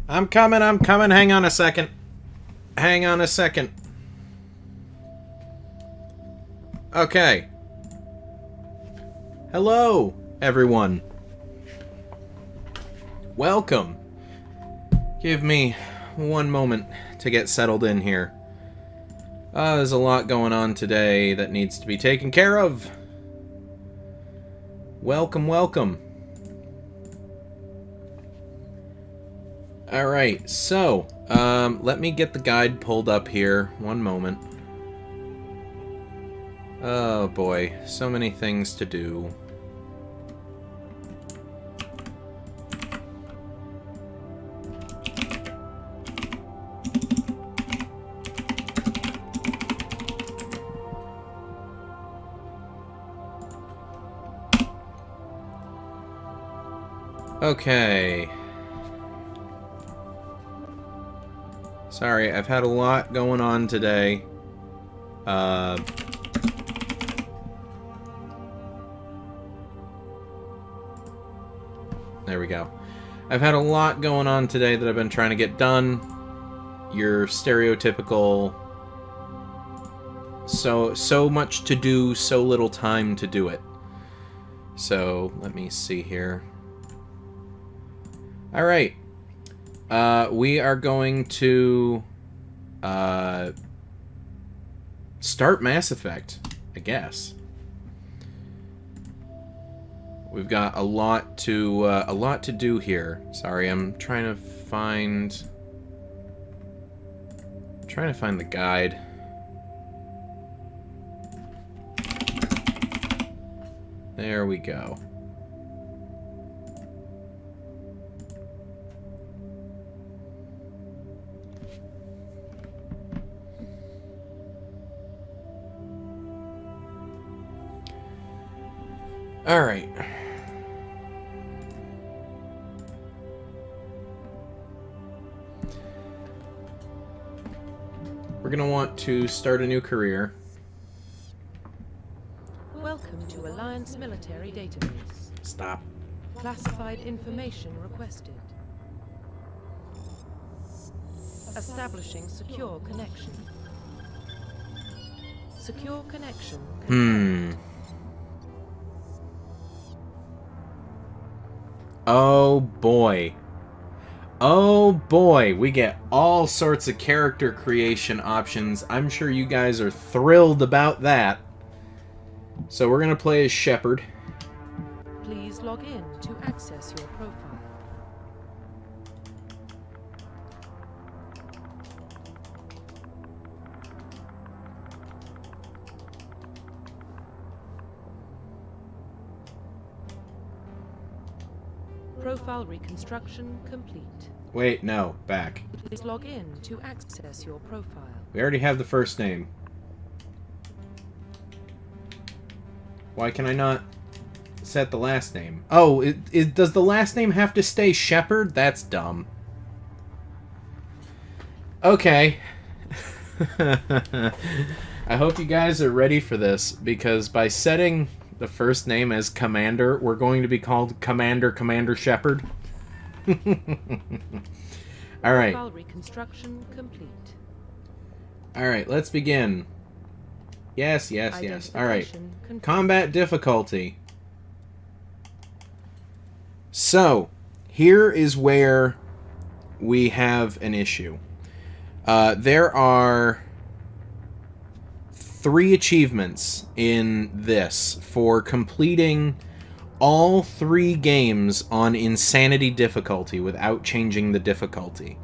I'm coming, I'm coming. Hang on a second. Hang on a second. Okay. Hello, everyone. Welcome. Give me one moment to get settled in here. There's a lot going on today that needs to be taken care of. Welcome, welcome. Alright, so, let me get the guide pulled up here. One moment. Oh boy, so many things to do. Okay. Sorry, I've had a lot going on today. There we go. I've had a lot going on today that I've been trying to get done. Your stereotypical... So much to do, so little time to do it. So, let me see here. Alright. We are going to start Mass Effect, I guess. We've got a lot to do here. Sorry, I'm trying to find the guide. There we go. All right. We're going to want to start a new career. Welcome to Alliance Military Database. Stop. Classified information requested. Establishing secure connection. Secure connection confirmed. Oh boy. Oh boy, we get all sorts of character creation options. I'm sure you guys are thrilled about that. So we're gonna play as Shepard. Please log in to access your profile. Profile reconstruction complete. Wait, no, back. Please log in to access your profile. We already have the first name. Why can I not set the last name? Oh, does the last name have to stay Shepard? That's dumb. Okay. I hope you guys are ready for this, because by setting the first name as Commander, we're going to be called Commander Shepard. Alright. Profile reconstruction complete. Alright, let's begin. Yes. Alright. Combat difficulty. So, here is where we have an issue. There are 3 achievements in this for completing all 3 games on insanity difficulty without changing the difficulty.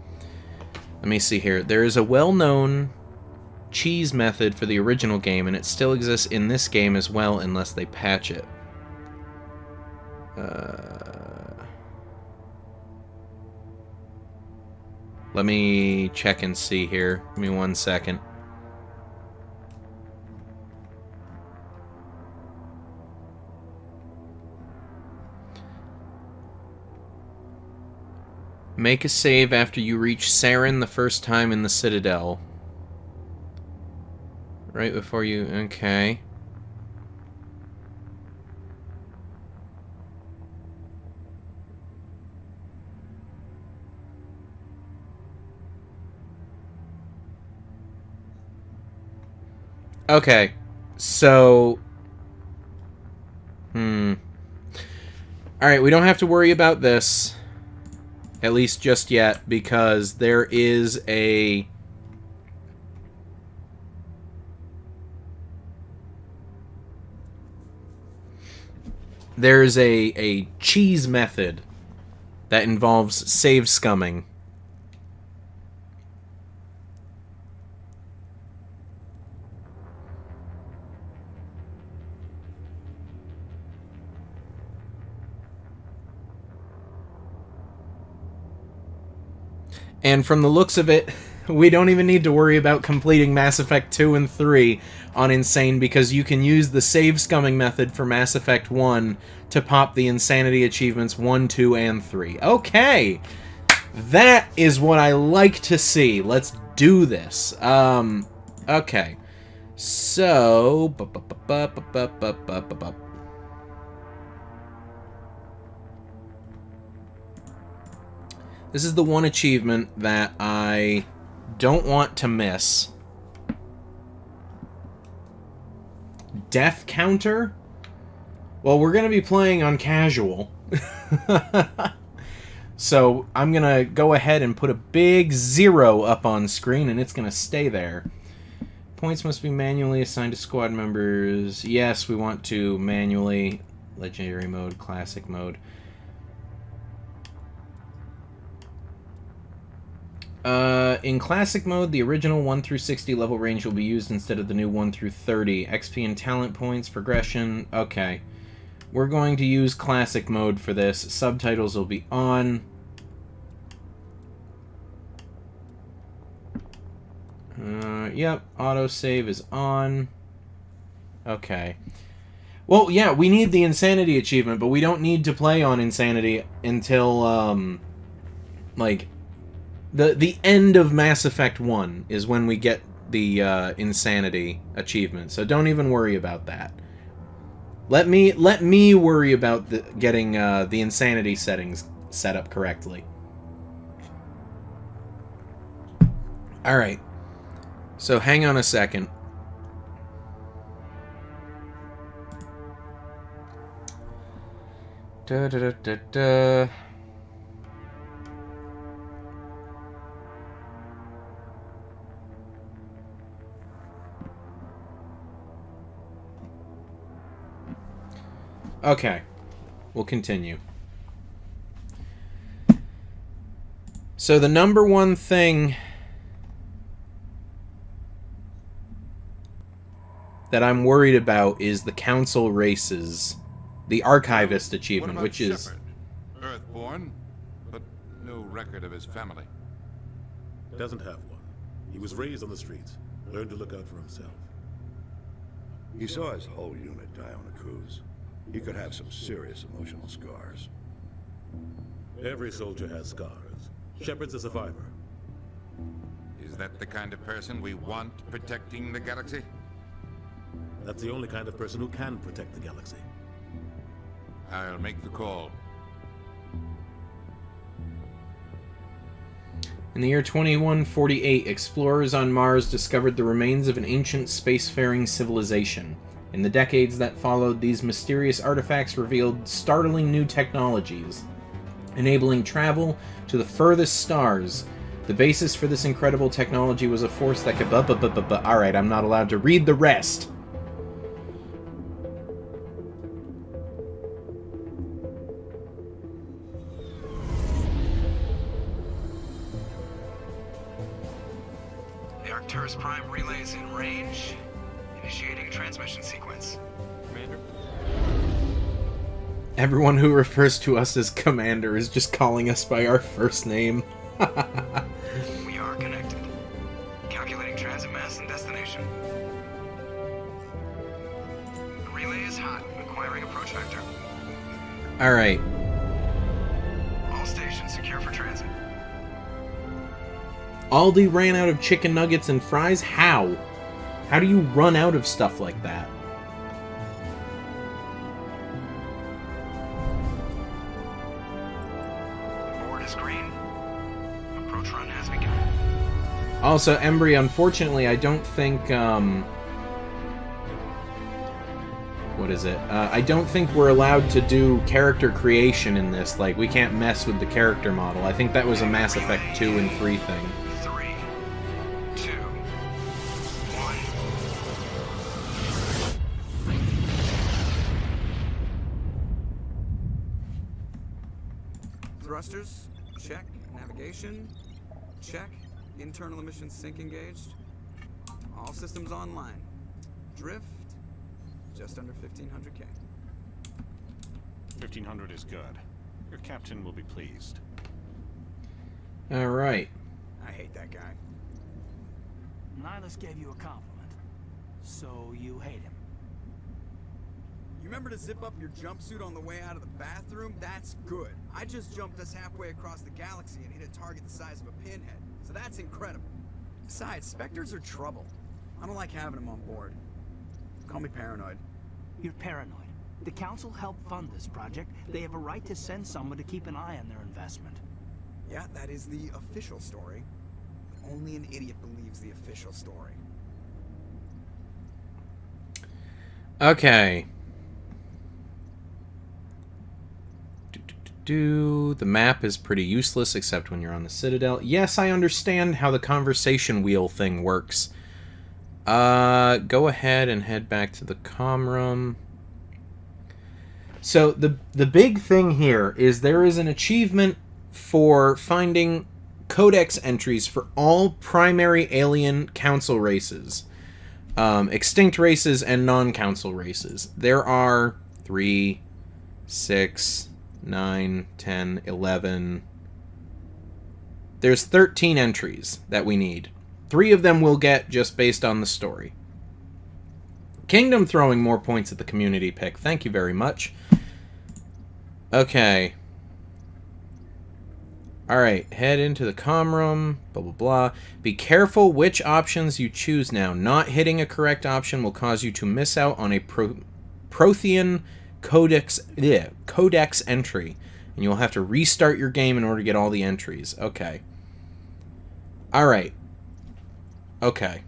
Let me see here. There is a well-known cheese method for the original game, and it still exists in this game as well, unless they patch it. Let me check and see here. Give me 1 second. Make a save after you reach Saren the first time in the Citadel. Right before you... Okay. Okay, so... Alright, we don't have to worry about this. At least just yet, because there is a... There's a cheese method that involves save scumming. And from the looks of it, we don't even need to worry about completing Mass Effect 2 and 3 on Insane, because you can use the save scumming method for Mass Effect 1 to pop the Insanity achievements 1, 2, and 3. Okay! That is what I like to see. Let's do this. Okay. So... This is the one achievement that I don't want to miss. Death counter? Well, we're going to be playing on casual. So I'm going to go ahead and put a big 0 up on screen, and it's going to stay there. Points must be manually assigned to squad members. Yes, we want to manually. Legendary mode, classic mode. In classic mode, the original 1 through 60 level range will be used instead of the new 1 through 30. XP and talent points, progression. Okay. We're going to use classic mode for this. Subtitles will be on. Yep, autosave is on. Okay. Well, yeah, we need the Insanity achievement, but we don't need to play on Insanity until, like... The end of Mass Effect 1 is when we get the Insanity achievement, so don't even worry about that. Let me worry about getting the Insanity settings set up correctly. Alright, so hang on a second. Da-da-da-da-da... Okay, we'll continue. So the number one thing that I'm worried about is the council races, the archivist achievement, which is Shepard? Earthborn, but no record of his family. Doesn't have one. He was raised on the streets, learned to look out for himself. He saw his whole unit die on a cruise. He could have some serious emotional scars. Every soldier has scars. Shepard's a survivor. Is that the kind of person we want protecting the galaxy? That's the only kind of person who can protect the galaxy. I'll make the call. In the year 2148, explorers on Mars discovered the remains of an ancient spacefaring civilization. In the decades that followed, these mysterious artifacts revealed startling new technologies, enabling travel to the furthest stars. The basis for this incredible technology was a force that could... Alright, I'm not allowed to read the rest. The Arcturus Prime relay is in range. Initiating a transmission sequence. Commander? Everyone who refers to us as Commander is just calling us by our first name. We are connected. Calculating transit mass and destination. The relay is hot. Acquiring approach vector. Alright. All stations secure for transit. Aldi ran out of chicken nuggets and fries? How? How do you run out of stuff like that? Board is green. Approach run has begun. Also, Embry, unfortunately, I don't think, what is it? I don't think we're allowed to do character creation in this. Like, we can't mess with the character model. I think that was a Mass Effect 2 and 3 thing. 3, 2, 1. Thrusters, check. Navigation, check. Internal emissions sync engaged. All systems online. Drift, just under 1500K. 1500 is good. Your captain will be pleased. Alright. I hate that guy. Nihilus gave you a compliment, so you hate him. You remember to zip up your jumpsuit on the way out of the bathroom? That's good. I just jumped us halfway across the galaxy and hit a target the size of a pinhead, so that's incredible. Besides, Spectres are trouble. I don't like having them on board. Call me paranoid. You're paranoid. The Council helped fund this project. They have a right to send someone to keep an eye on their investment. Yeah, that is the official story. But only an idiot believes the official story. Okay. The map is pretty useless except when you're on the Citadel. Yes, I understand how the conversation wheel thing works. Go ahead and head back to the comm room. So the big thing here is there is an achievement for finding codex entries for all primary alien council races. Extinct races and non-council races. There are 3, 6, 9, 10, 11. There's 13 entries that we need. 3 of them we'll get just based on the story. Kingdom throwing more points at the community pick. Thank you very much. Okay. Alright, head into the comm room. Blah, blah, blah. Be careful which options you choose now. Not hitting a correct option will cause you to miss out on a Prothean codex entry. And you'll have to restart your game in order to get all the entries. Okay. Alright. Okay.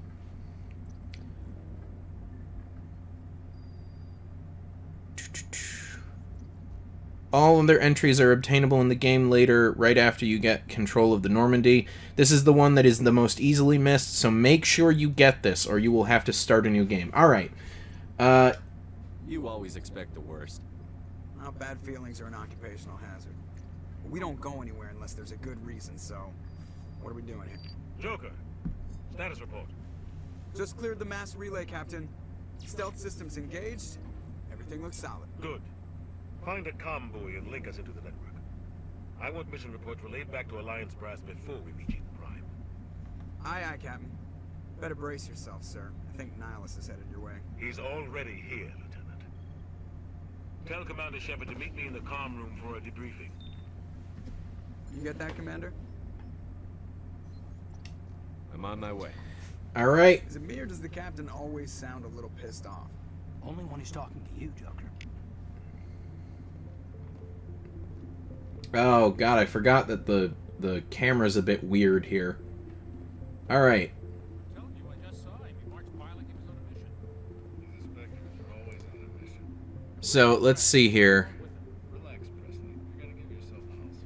All of their entries are obtainable in the game later, right after you get control of the Normandy. This is the one that is the most easily missed, so make sure you get this, or you will have to start a new game. Alright. You always expect the worst. Well, bad feelings are an occupational hazard. We don't go anywhere unless there's a good reason, so... What are we doing here? Joker, status report. Just cleared the mass relay, Captain. Stealth systems engaged. Everything looks solid. Good. Find a comm buoy and link us into the network. I want mission reports relayed back to Alliance brass before we reach Eden Prime. Aye, aye, Captain. Better brace yourself, sir. I think Nihilus is headed your way. He's already here, Lieutenant. Tell Commander Shepard to meet me in the comm room for a debriefing. You get that, Commander? I'm on my way. Alright. Is it me or does the Captain always sound a little pissed off? Only when he's talking to you, Joker. Oh, God, I forgot that the camera's a bit weird here. Alright. So, let's see here. Relax, Presley. You gotta give yourself an ulcer.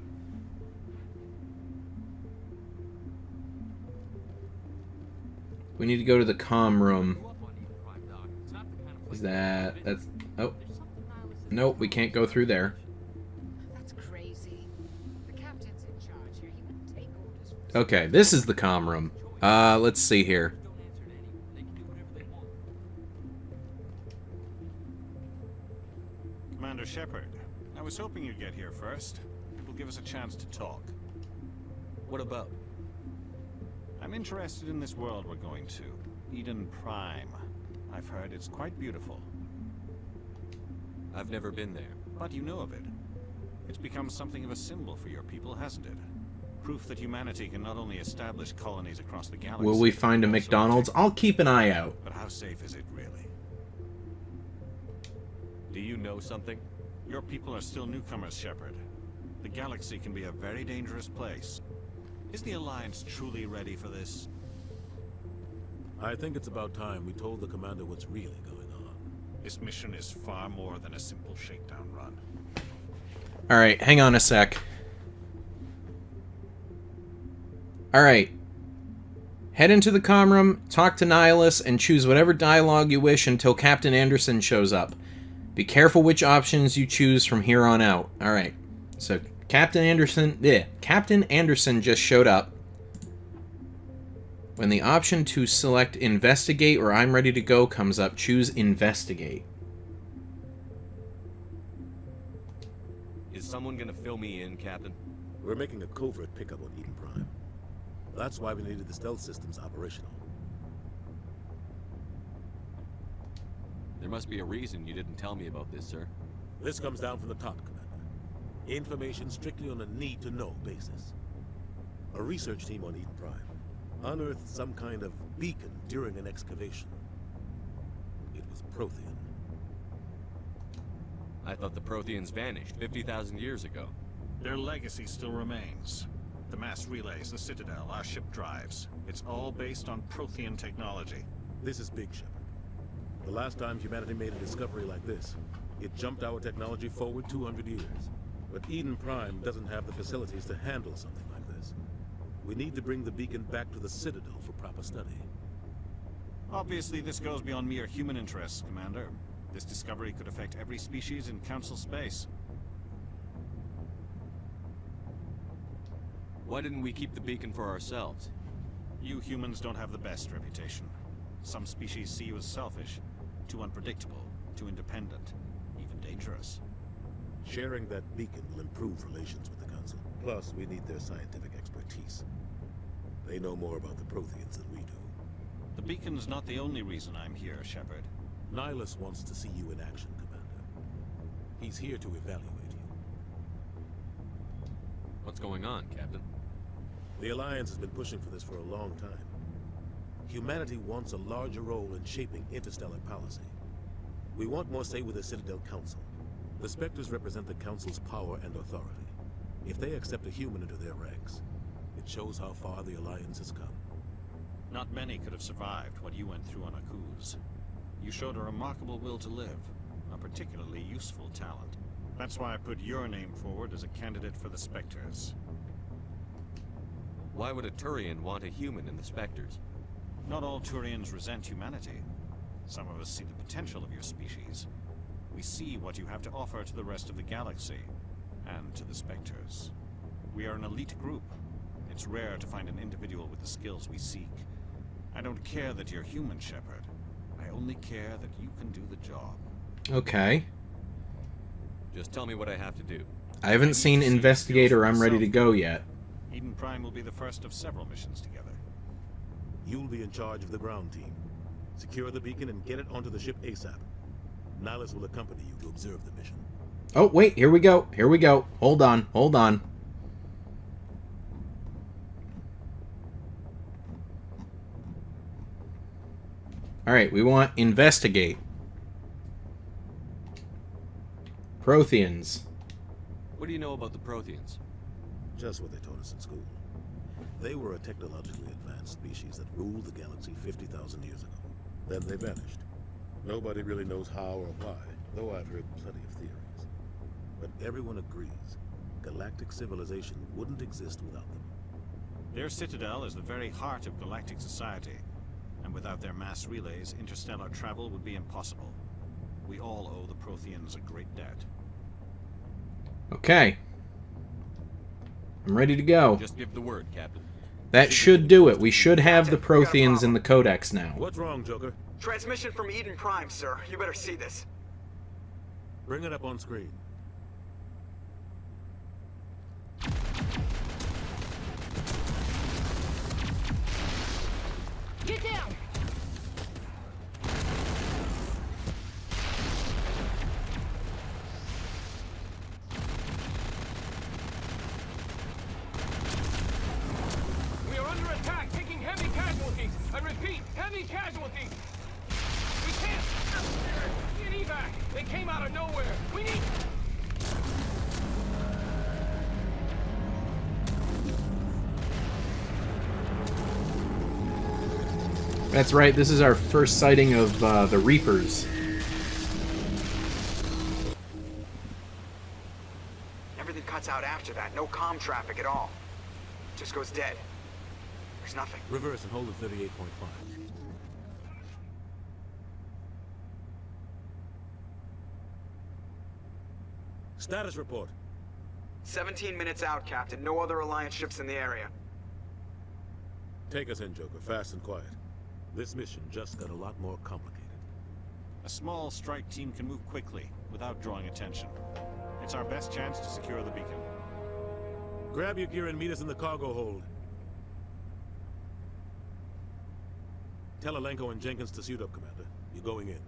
We need to go to the comm room. Is that's... Oh. Nope, we can't go through there. Okay, this is the comm room. Let's see here. Commander Shepard, I was hoping you'd get here first. It will give us a chance to talk. What about? I'm interested in this world we're going to. Eden Prime. I've heard it's quite beautiful. I've never been there. But you know of it. It's become something of a symbol for your people, hasn't it? Proof that humanity can not only establish colonies across the galaxy... Will we find a McDonald's? I'll keep an eye out. But how safe is it, really? Do you know something? Your people are still newcomers, Shepard. The galaxy can be a very dangerous place. Is the Alliance truly ready for this? I think it's about time we told the commander what's really going on. This mission is far more than a simple shakedown run. Alright, hang on a sec. Alright. Head into the comm room, talk to Nihilus, and choose whatever dialogue you wish until Captain Anderson shows up. Be careful which options you choose from here on out. Alright. So, Captain Anderson just showed up. When the option to select Investigate or I'm Ready to Go comes up, choose Investigate. Is someone gonna fill me in, Captain? We're making a covert pickup on Eden Prime. That's why we needed the stealth systems operational. There must be a reason you didn't tell me about this, sir. This comes down from the top, Commander. Information strictly on a need-to-know basis. A research team on Eden Prime unearthed some kind of beacon during an excavation. It was Prothean. I thought the Protheans vanished 50,000 years ago. Their legacy still remains. The mass relays, the Citadel, our ship drives. It's all based on Prothean technology. This is big, Shepard. The last time humanity made a discovery like this, it jumped our technology forward 200 years. But Eden Prime doesn't have the facilities to handle something like this. We need to bring the beacon back to the Citadel for proper study. Obviously, this goes beyond mere human interests, Commander. This discovery could affect every species in Council space. Why didn't we keep the beacon for ourselves? You humans don't have the best reputation. Some species see you as selfish, too unpredictable, too independent, even dangerous. Sharing that beacon will improve relations with the Council. Plus, we need their scientific expertise. They know more about the Protheans than we do. The beacon's not the only reason I'm here, Shepard. Nihilus wants to see you in action, Commander. He's here to evaluate you. What's going on, Captain? The Alliance has been pushing for this for a long time. Humanity wants a larger role in shaping interstellar policy. We want more say with the Citadel Council. The Spectres represent the Council's power and authority. If they accept a human into their ranks, it shows how far the Alliance has come. Not many could have survived what you went through on Akuz. You showed a remarkable will to live, a particularly useful talent. That's why I put your name forward as a candidate for the Spectres. Why would a Turian want a human in the Spectres? Not all Turians resent humanity. Some of us see the potential of your species. We see what you have to offer to the rest of the galaxy, and to the Spectres. We are an elite group. It's rare to find an individual with the skills we seek. I don't care that you're human, Shepard. I only care that you can do the job. Okay. Just tell me what I have to do. I haven't seen Investigate or I'm Ready to Go yet. Eden Prime will be the first of several missions together. You'll be in charge of the ground team. Secure the beacon and get it onto the ship ASAP. Nihilus will accompany you to observe the mission. Oh, wait, here we go. Here we go. Hold on, hold on. Alright, we want Investigate. Protheans. What do you know about the Protheans? Just what they taught us in school. They were a technologically advanced species that ruled the galaxy 50,000 years ago. Then they vanished. Nobody really knows how or why, though I've heard plenty of theories. But everyone agrees, galactic civilization wouldn't exist without them. Their citadel is the very heart of galactic society, and without their mass relays, interstellar travel would be impossible. We all owe the Protheans a great debt. Okay. I'm ready to go. Just give the word, Captain. That should do it. We should have the Protheans in the Codex now. What's wrong, Joker? Transmission from Eden Prime, sir. You better see this. Bring it up on screen. Get down! We are under attack, taking heavy casualties. I repeat, heavy casualties. We can't. Need evac. They came out of nowhere. We need. That's right, this is our first sighting of the Reapers. after that. No comm traffic at all. Just goes dead. There's nothing. Reverse and hold at 38.5. Status report. 17 minutes out, Captain. No other Alliance ships in the area. Take us in, Joker, fast and quiet. This mission just got a lot more complicated. A small strike team can move quickly, without drawing attention. It's our best chance to secure the beacon. Grab your gear and meet us in the cargo hold. Tell Alenko and Jenkins to suit up, Commander. You're going in.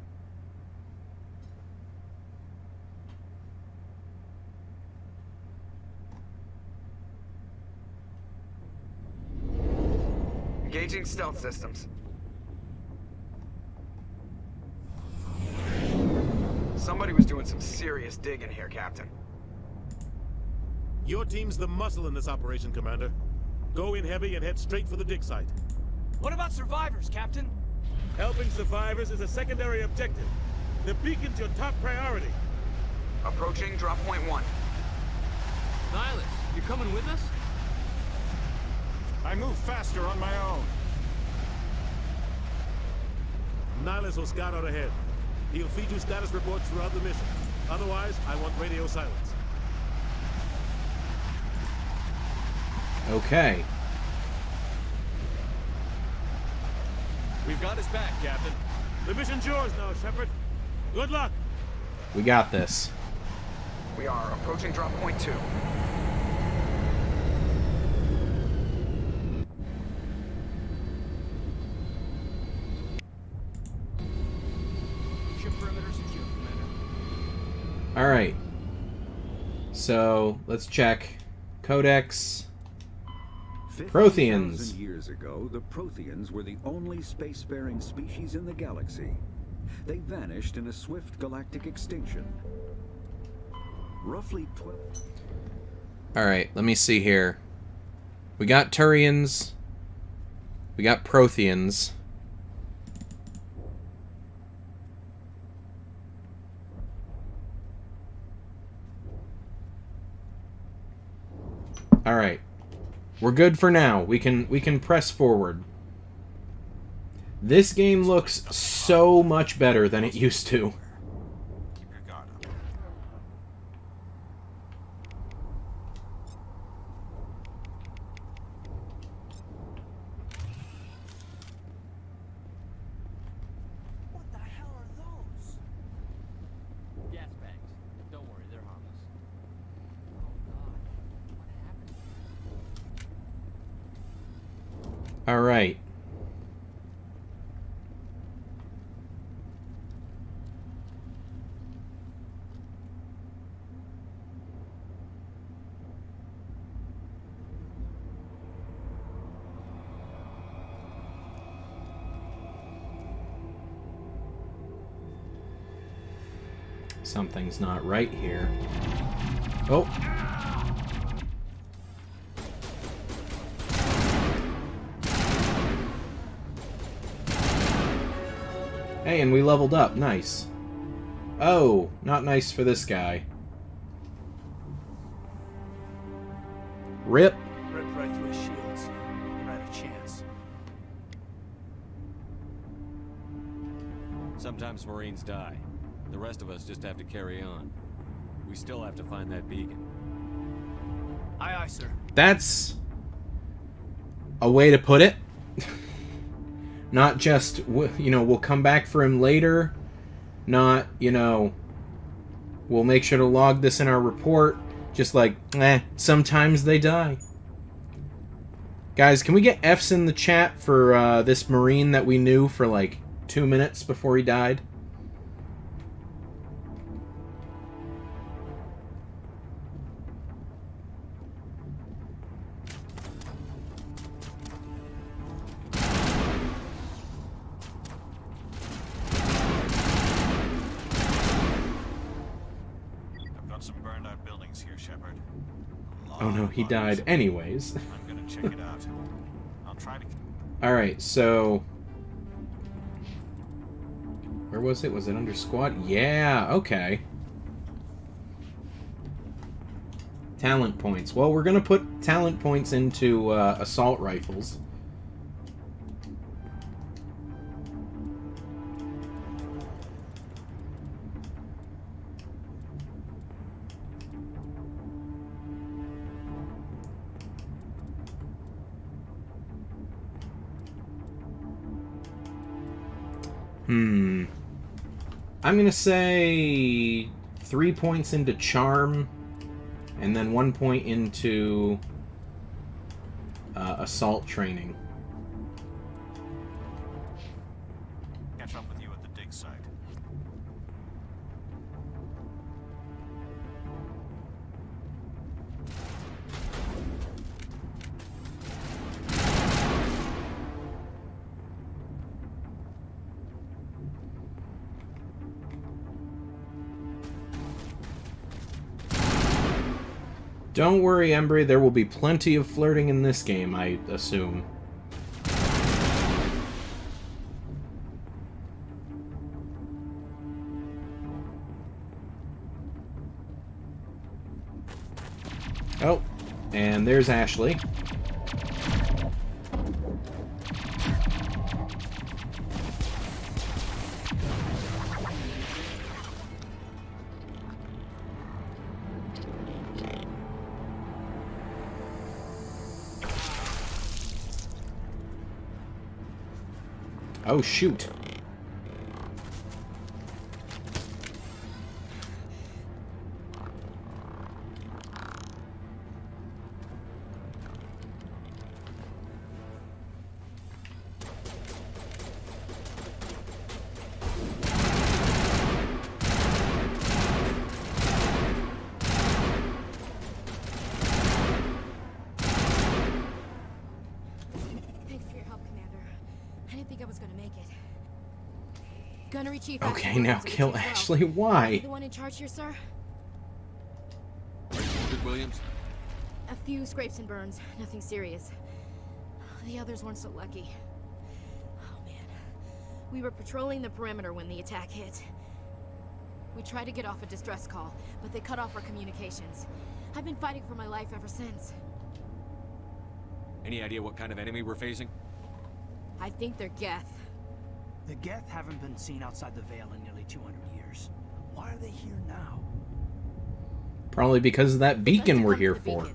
Engaging stealth systems. Somebody was doing some serious digging here, Captain. Your team's the muscle in this operation, Commander. Go in heavy and head straight for the dig site. What about survivors, Captain? Helping survivors is a secondary objective. The beacon's your top priority. Approaching drop point 1. Nihilus, you coming with us? I move faster on my own. Nihilus will scout out ahead. He'll feed you status reports throughout the mission. Otherwise, I want radio silence. Okay. We've got his back, Captain. The mission's yours now, Shepard. Good luck. We got this. We are approaching drop point 2. Ship perimeter secure, Commander. Alright. So, let's check. Codex. Protheans. 50,000 years ago, the Protheans were the only spacefaring species in the galaxy. They vanished in a swift galactic extinction. Roughly 12... Alright, let me see here. We got Turians. We got Protheans. Alright. We're good for now. We can press forward. This game looks so much better than it used to. Keep your guard up. What the hell are those? Gas bags. Don't worry, they're harmless. Oh God, what happened? All right. Something's not right here. Oh. Hey, and we leveled up. Nice. Oh, not nice for this guy. Rip. Ripped right through his shields. Never had a chance. Sometimes Marines die. The rest of us just have to carry on. We still have to find that beacon. Aye, aye, sir. That's a way to put it. Not just, you know, we'll come back for him later. Not, you know, we'll make sure to log this in our report. Just like, sometimes they die. Guys, can we get F's in the chat for this Marine that we knew for like 2 minutes before he died? Oh no, he died anyways. I'm gonna check it out. I'll try to... Alright, so... Where was it? Was it under squad? Yeah, okay. Talent points. Well, we're gonna put talent points into assault rifles. I'm gonna say 3 points into charm, and then 1 point into assault training. Catch up with you at the dig site. Don't worry, Embry, there will be plenty of flirting in this game, I assume. Oh, and there's Ashley. Oh, shoot. Okay, now kill Ashley. Why? The one in charge here, sir? Are you wounded, Williams? A few scrapes and burns, nothing serious. The others weren't so lucky. Oh man. We were patrolling the perimeter when the attack hit. We tried to get off a distress call, but they cut off our communications. I've been fighting for my life ever since. Any idea what kind of enemy we're facing? I think they're Geth. The Geth haven't been seen outside the Veil in nearly 200 years. Why are they here now? Probably because of that beacon we're here for.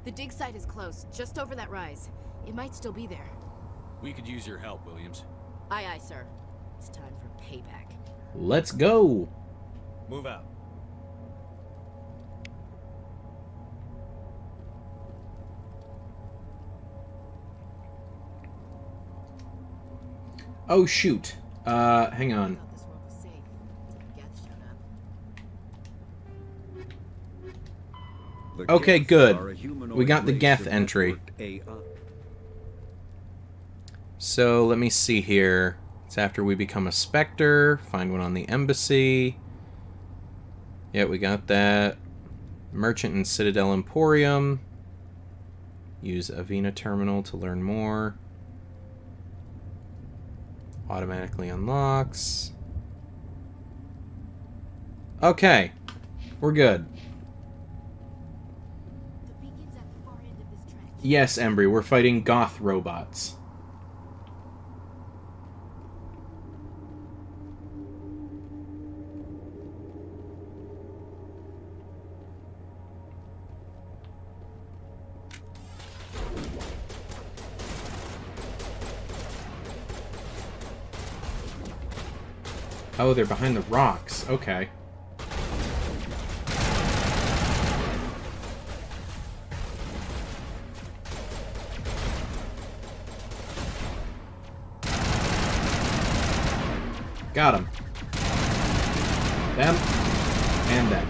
The dig site is close, just over that rise. It might still be there. We could use your help, Williams. Aye, aye, sir. It's time for payback. Let's go. Move out. Oh, shoot. Hang on. Okay, good. We got the Geth entry. So, let me see here. It's after we become a Spectre. Find one on the embassy. Yeah, we got that. Merchant and Citadel Emporium. Use Avena Terminal to learn more. Automatically unlocks. Okay. We're good. Yes, Embry, we're fighting Goth robots. Oh, they're behind the rocks. Okay. Got him. Them. And them.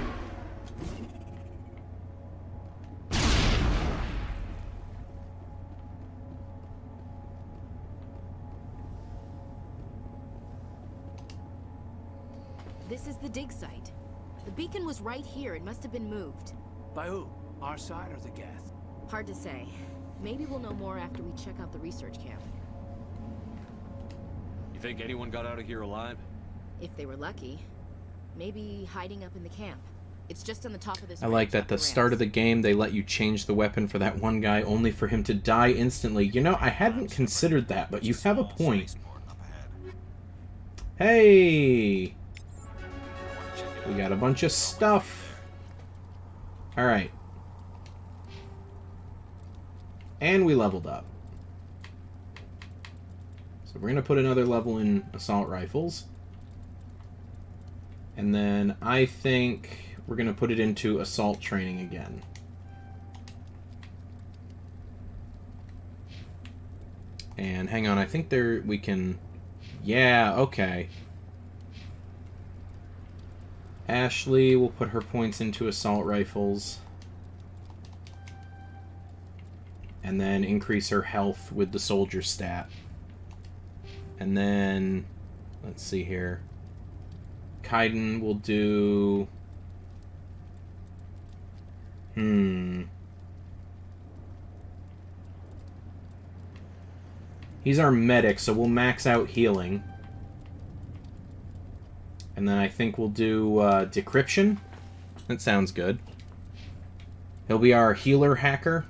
This is the dig site. The beacon was right here. It must have been moved. By who? Our side or the Geth? Hard to say. Maybe we'll know more after we check out the research camp. You think anyone got out of here alive? If they were lucky. Maybe hiding up in the camp. It's just on the top of this. I like that the start of the game they let you change the weapon for that one guy only for him to die instantly. You know, I hadn't considered that, but you have a point. Hey! We got a bunch of stuff. Alright. And we leveled up. So we're going to put another level in assault rifles. And then I think we're going to put it into assault training again. And hang on, I think we can... Yeah, okay. Ashley will put her points into assault rifles. And then increase her health with the soldier stat. And then, let's see here. Kaiden will do... He's our medic, so we'll max out healing. And then I think we'll do decryption. That sounds good. He'll be our healer hacker.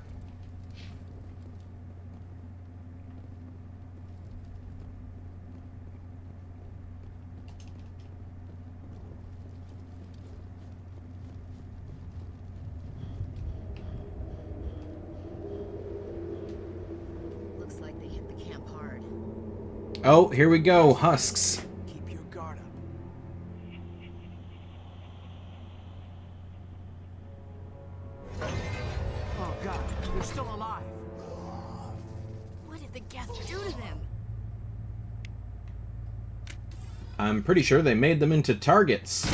Oh, here we go, husks. Keep your guard up. Oh God, you're still alive. What did the Geth do to them? I'm pretty sure they made them into targets.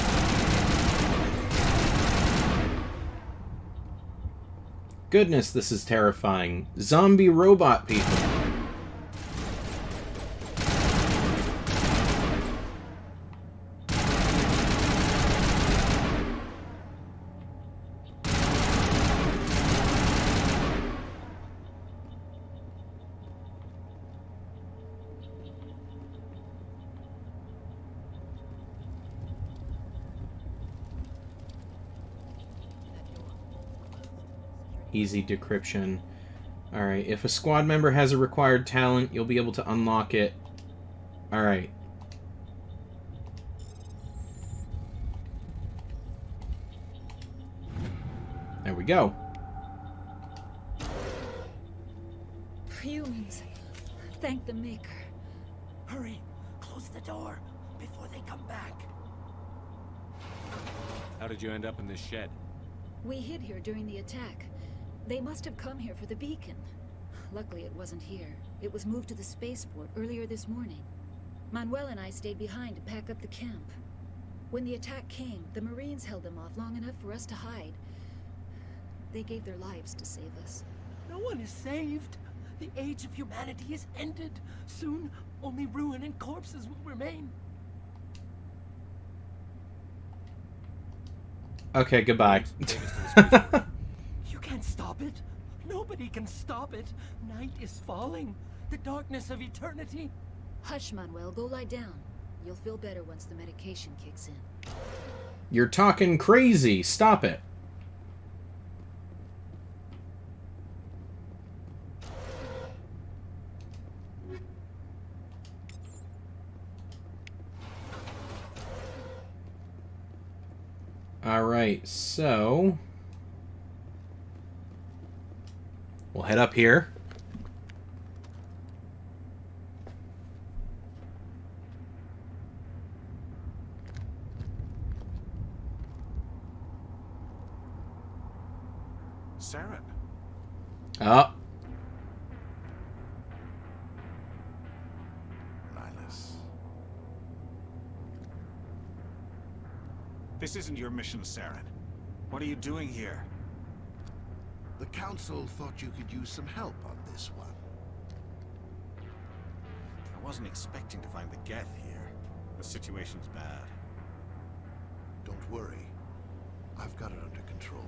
Goodness, this is terrifying. Zombie robot people. Easy decryption. Alright, if a squad member has a required talent, you'll be able to unlock it. Alright. There we go. Humans. Thank the Maker. Hurry, close the door before they come back. How did you end up in this shed? We hid here during the attack. They must have come here for the beacon. Luckily, it wasn't here. It was moved to the spaceport earlier this morning. Manuel and I stayed behind to pack up the camp. When the attack came, the Marines held them off long enough for us to hide. They gave their lives to save us. No one is saved. The age of humanity is ended. Soon, only ruin and corpses will remain. Okay, goodbye. You can't stop it. Nobody can stop it. Night is falling. The darkness of eternity. Hush, Manuel. Go lie down. You'll feel better once the medication kicks in. You're talking crazy. Stop it. Alright, so... we'll head up here. Saren. Oh. This isn't your mission, Saren. What are you doing here? The Council thought you could use some help on this one. I wasn't expecting to find the Geth here. The situation's bad. Don't worry. I've got it under control.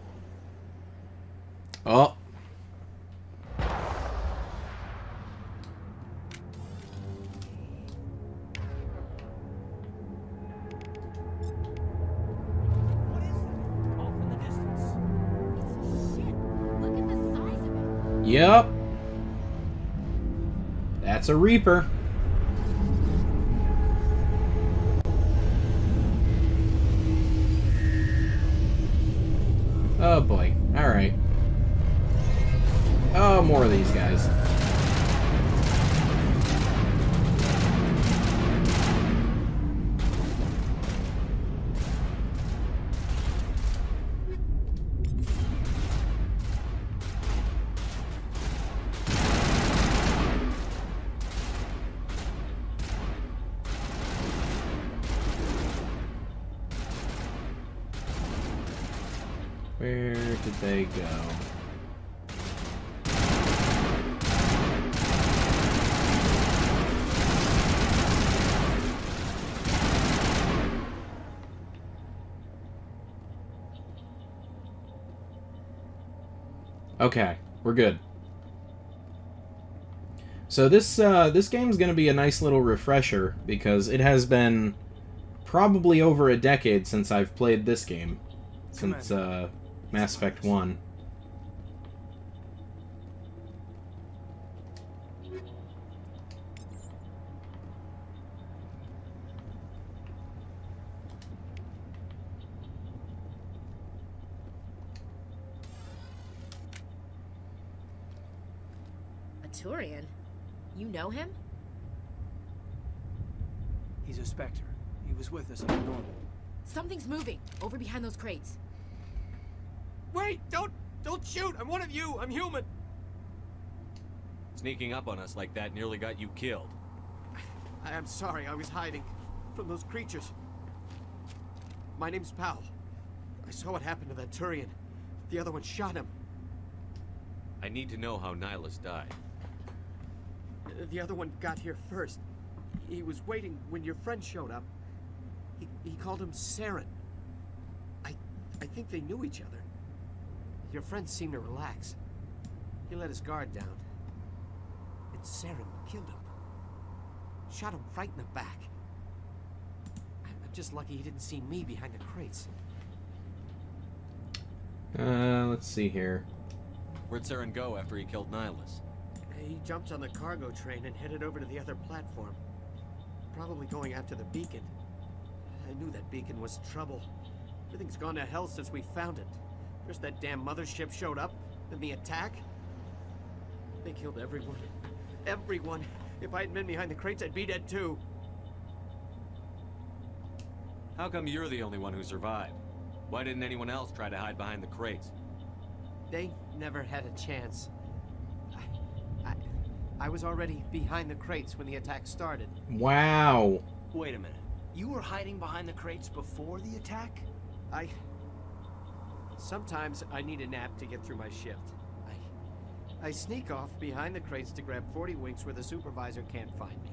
Oh. Yep. That's a Reaper. Oh boy. Alright. Oh, more of these guys. Where did they go? Okay, we're good. So this game's gonna be a nice little refresher because it has been probably over a decade since I've played this game. Since Mass Effect 1. A Turian? You know him? He's a Spectre. He was with us on normal. Something's moving over behind those crates. Wait! Don't shoot! I'm one of you! I'm human! Sneaking up on us like that nearly got you killed. I am sorry, I was hiding from those creatures. My name's Powell. I saw what happened to that Turian. The other one shot him. I need to know how Nihilus died. The other one got here first. He was waiting when your friend showed up. He called him Saren. I think they knew each other. Your friend seemed to relax. He let his guard down. And Saren killed him. Shot him right in the back. I'm just lucky he didn't see me behind the crates. Let's see here. Where'd Saren go after he killed Nihilus? He jumped on the cargo train and headed over to the other platform. Probably going after the beacon. I knew that beacon was trouble. Everything's gone to hell since we found it. First that damn mothership showed up, then the attack. They killed everyone. Everyone. If I hadn't been behind the crates, I'd be dead too. How come you're the only one who survived? Why didn't anyone else try to hide behind the crates? They never had a chance. I was already behind the crates when the attack started. Wow. Wait a minute. You were hiding behind the crates before the attack? Sometimes I need a nap to get through my shift. I sneak off behind the crates to grab 40 winks where the supervisor can't find me.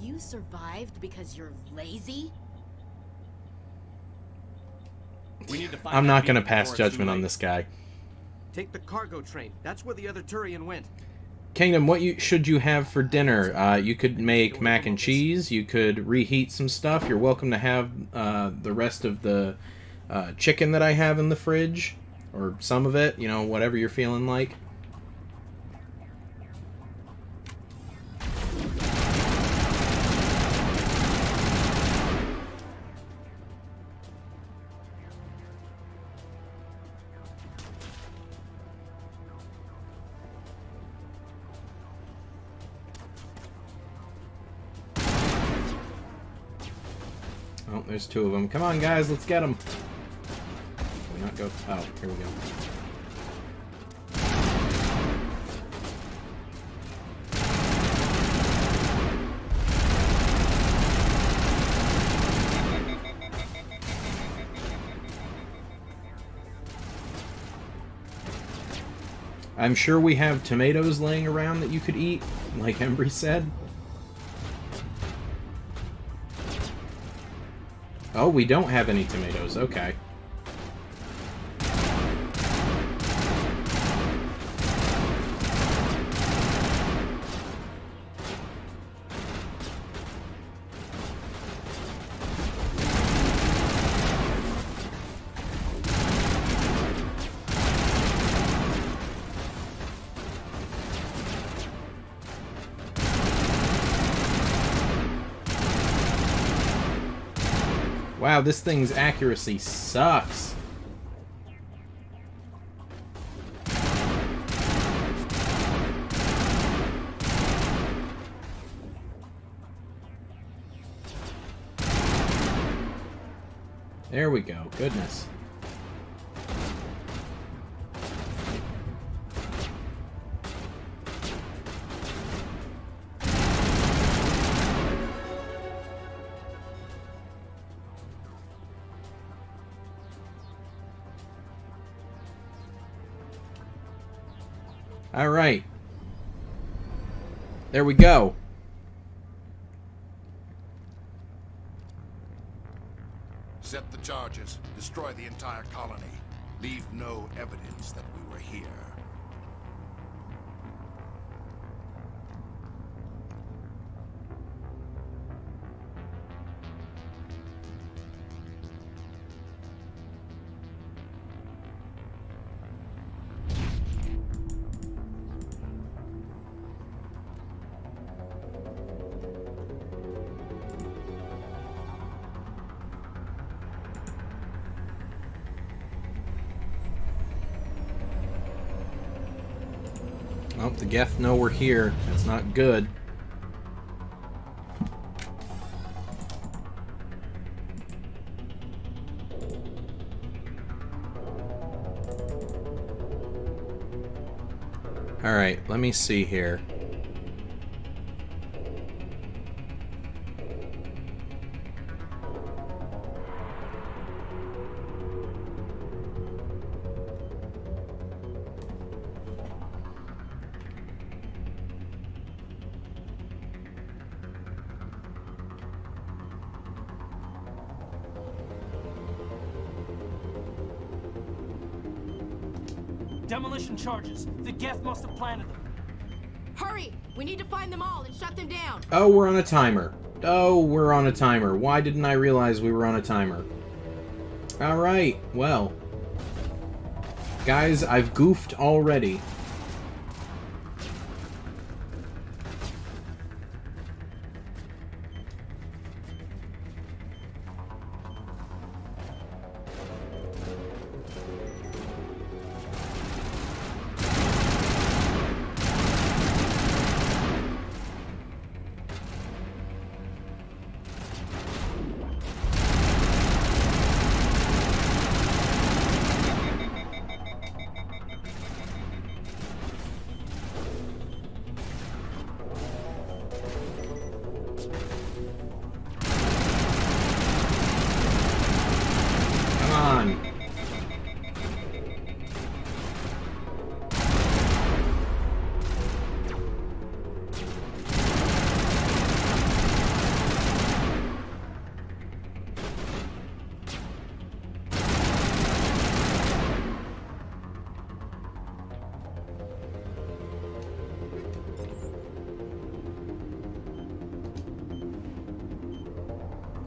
You survived because you're lazy? We need to find I'm not that going to beacon pass before it's judgment too on late. this guy. Take the cargo train. That's where the other Turian went. Kingdom, what should you have for dinner? You could make mac and cheese. You could reheat some stuff. You're welcome to have the rest of the chicken that I have in the fridge. Or some of it. You know, whatever you're feeling like. Oh, there's two of them. Come on, guys, let's get them. Can we not go? Oh, here we go. I'm sure we have tomatoes laying around that you could eat, like Embry said. Oh, we don't have any tomatoes. Okay. Wow, this thing's accuracy sucks. There we go. Goodness. All right. There we go. Set the charges. Destroy the entire colony. Leave no evidence that we were here. Oh, the Geth know we're here. That's not good. Alright, let me see here. Demolition charges. The Geth must have planted them. Hurry! We need to find them all and shut them down. Oh, we're on a timer. Oh, we're on a timer. Why didn't I realize we were on a timer? Alright, well. Guys, I've goofed already.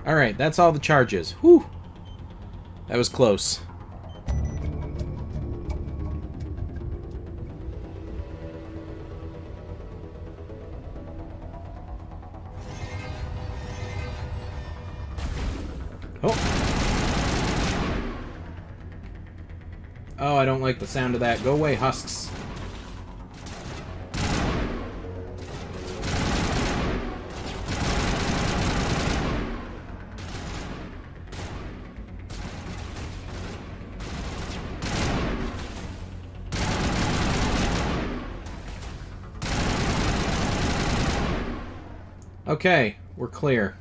Alright, that's all the charges. Whew! That was close. Oh! Oh, I don't like the sound of that. Go away, husks. Okay, we're clear.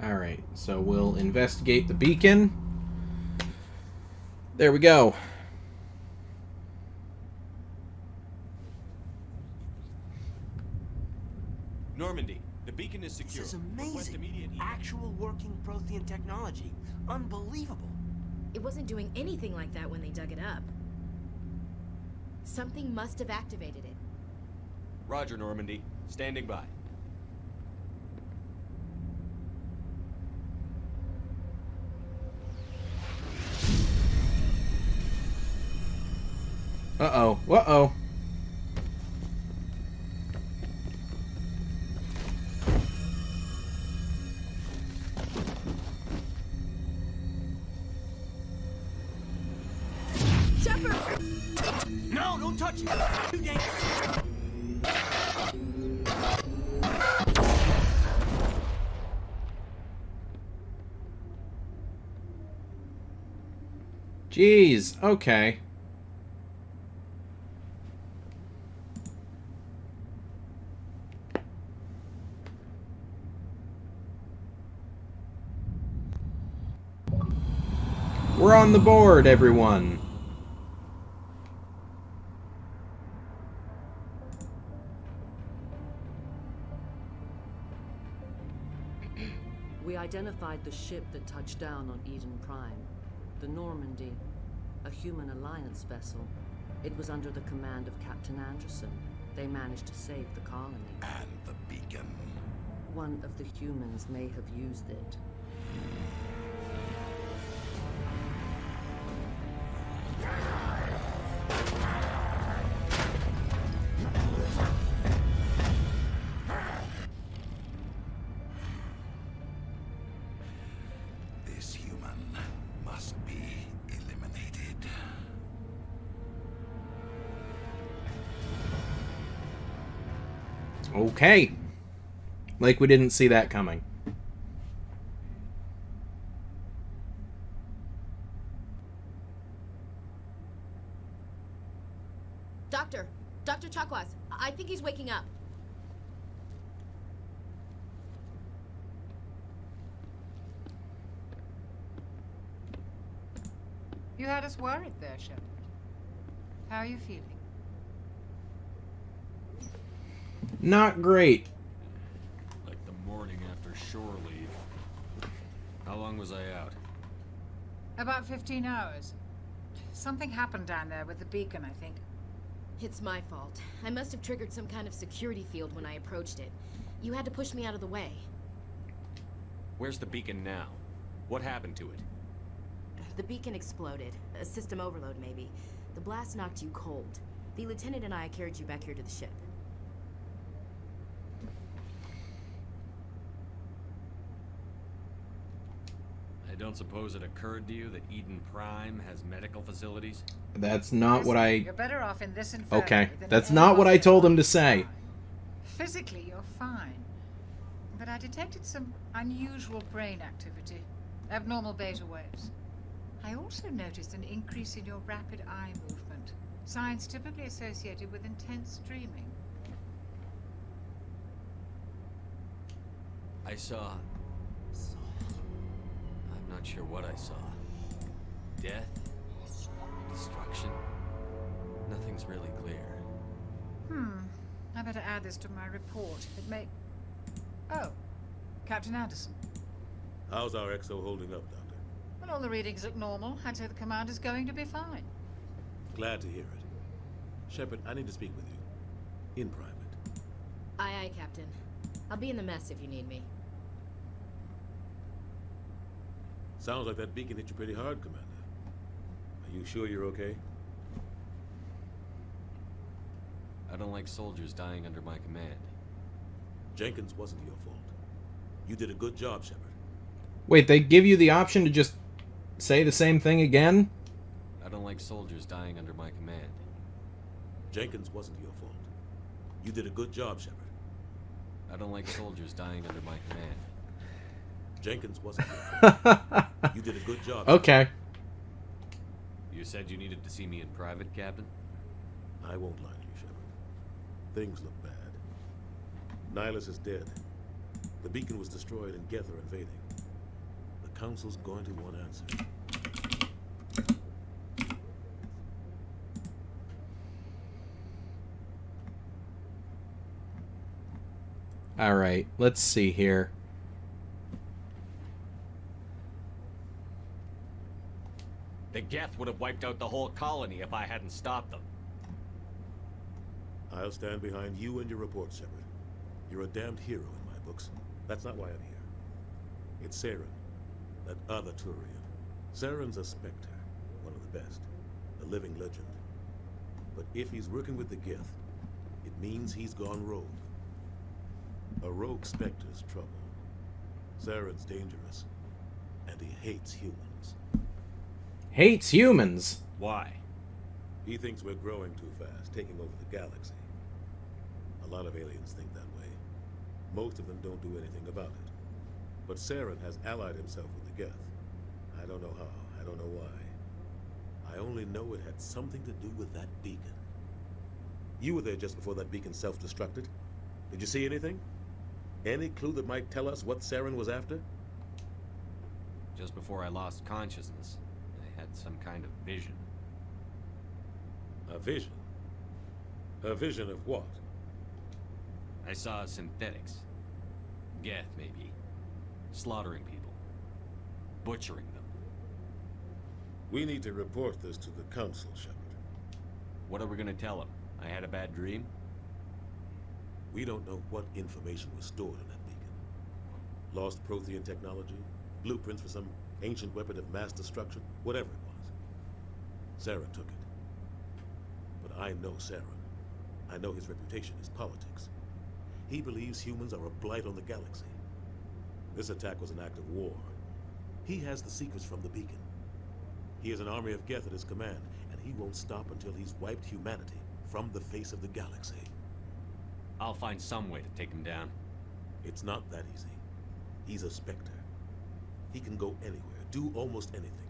Alright, so we'll investigate the beacon. There we go. Normandy, the beacon is secure. This is amazing. Actual working Prothean technology. Unbelievable. It wasn't doing anything like that when they dug it up. Something must have activated it. Roger, Normandy. Standing by. Uh-oh. Uh-oh. Shepard! No, don't touch it! Too dangerous! Jeez, okay. We're on the board, everyone. We identified the ship that touched down on Eden Prime. The Normandy. A human alliance vessel. It was under the command of Captain Anderson. They managed to save the colony. And the beacon. One of the humans may have used it. This human must be eliminated. Okay. Like we didn't see that coming. Dr. Chakwas, I think he's waking up. You had us worried there, Shepard. How are you feeling? Not great. Like the morning after shore leave. How long was I out? About 15 hours. Something happened down there with the beacon, I think. It's my fault. I must have triggered some kind of security field when I approached it. You had to push me out of the way. Where's the beacon now? What happened to it? The beacon exploded. A system overload, maybe. The blast knocked you cold. The lieutenant and I carried you back here to the ship. I don't suppose it occurred to you that Eden Prime has medical facilities? That's not what I... You're better off in this infirmary Okay, than that's in not what I any told him to say. Physically, you're fine. But I detected some unusual brain activity. Abnormal beta waves. I also noticed an increase in your rapid eye movement. Signs typically associated with intense dreaming. I saw... I'm not sure what I saw. Death? Destruction? Nothing's really clear. I better add this to my report. It may... Oh, Captain Anderson. How's our XO holding up, Doctor? Well, all the readings look normal. I'd say the commander's going to be fine. Glad to hear it. Shepard, I need to speak with you. In private. Aye, aye, Captain. I'll be in the mess if you need me. Sounds like that beacon hit you pretty hard, Commander. Are you sure you're okay? I don't like soldiers dying under my command. Jenkins wasn't your fault. You did a good job, Shepard. Wait, they give you the option to just say the same thing again? I don't like soldiers dying under my command. Jenkins wasn't your fault. You did a good job, Shepard. I don't like soldiers dying under my command. Jenkins wasn't your fault. You did a good job. Okay. You said you needed to see me in private, Captain? I won't lie to you, Shepard. Things look bad. Nihilus is dead. The beacon was destroyed and Geth are invading. The Council's going to want answers. Alright, let's see here. The Geth would have wiped out the whole colony if I hadn't stopped them. I'll stand behind you and your report, Shepard. You're a damned hero in my books. That's not why I'm here. It's Saren, that other Turian. Saren's a Spectre, one of the best, a living legend. But if he's working with the Geth, it means he's gone rogue. A rogue Spectre's trouble. Saren's dangerous, and he hates humans. Hates humans? Why? He thinks we're growing too fast, taking over the galaxy. A lot of aliens think that way. Most of them don't do anything about it. But Saren has allied himself with the Geth. I don't know how, I don't know why. I only know it had something to do with that beacon. You were there just before that beacon self-destructed. Did you see anything? Any clue that might tell us what Saren was after? Just before I lost consciousness, I had some kind of vision. A vision? A vision of what? I saw synthetics. Geth, maybe. Slaughtering people. Butchering them. We need to report this to the Council, Shepard. What are we gonna tell them? I had a bad dream? We don't know what information was stored in that beacon. Lost Prothean technology? Blueprints for some ancient weapon of mass destruction? Whatever it was. Saren took it. But I know Saren. I know his reputation is politics. He believes humans are a blight on the galaxy. This attack was an act of war. He has the secrets from the beacon. He has an army of Geth at his command, and he won't stop until he's wiped humanity from the face of the galaxy. I'll find some way to take him down. It's not that easy. He's a Spectre. He can go anywhere, do almost anything.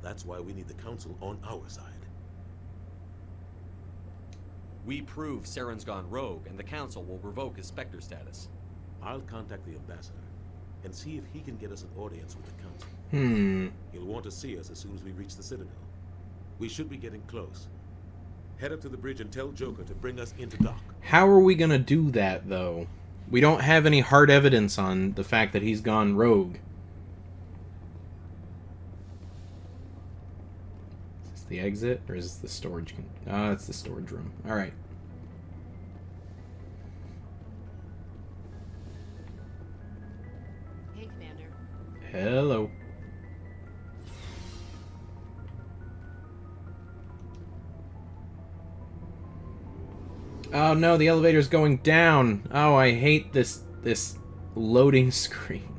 That's why we need the Council on our side. We prove Saren's gone rogue, and the Council will revoke his Spectre status. I'll contact the Ambassador and see if he can get us an audience with the Council. He'll want to see us as soon as we reach the Citadel. We should be getting close. Head up to the bridge and tell Joker to bring us into dock. How are we gonna do that, though? We don't have any hard evidence on the fact that he's gone rogue. Is this the exit, or is this the storage? Ah, it's the storage room. Alright. Hey, Commander. Hello. Oh no, the elevator's going down. Oh, I hate this loading screen.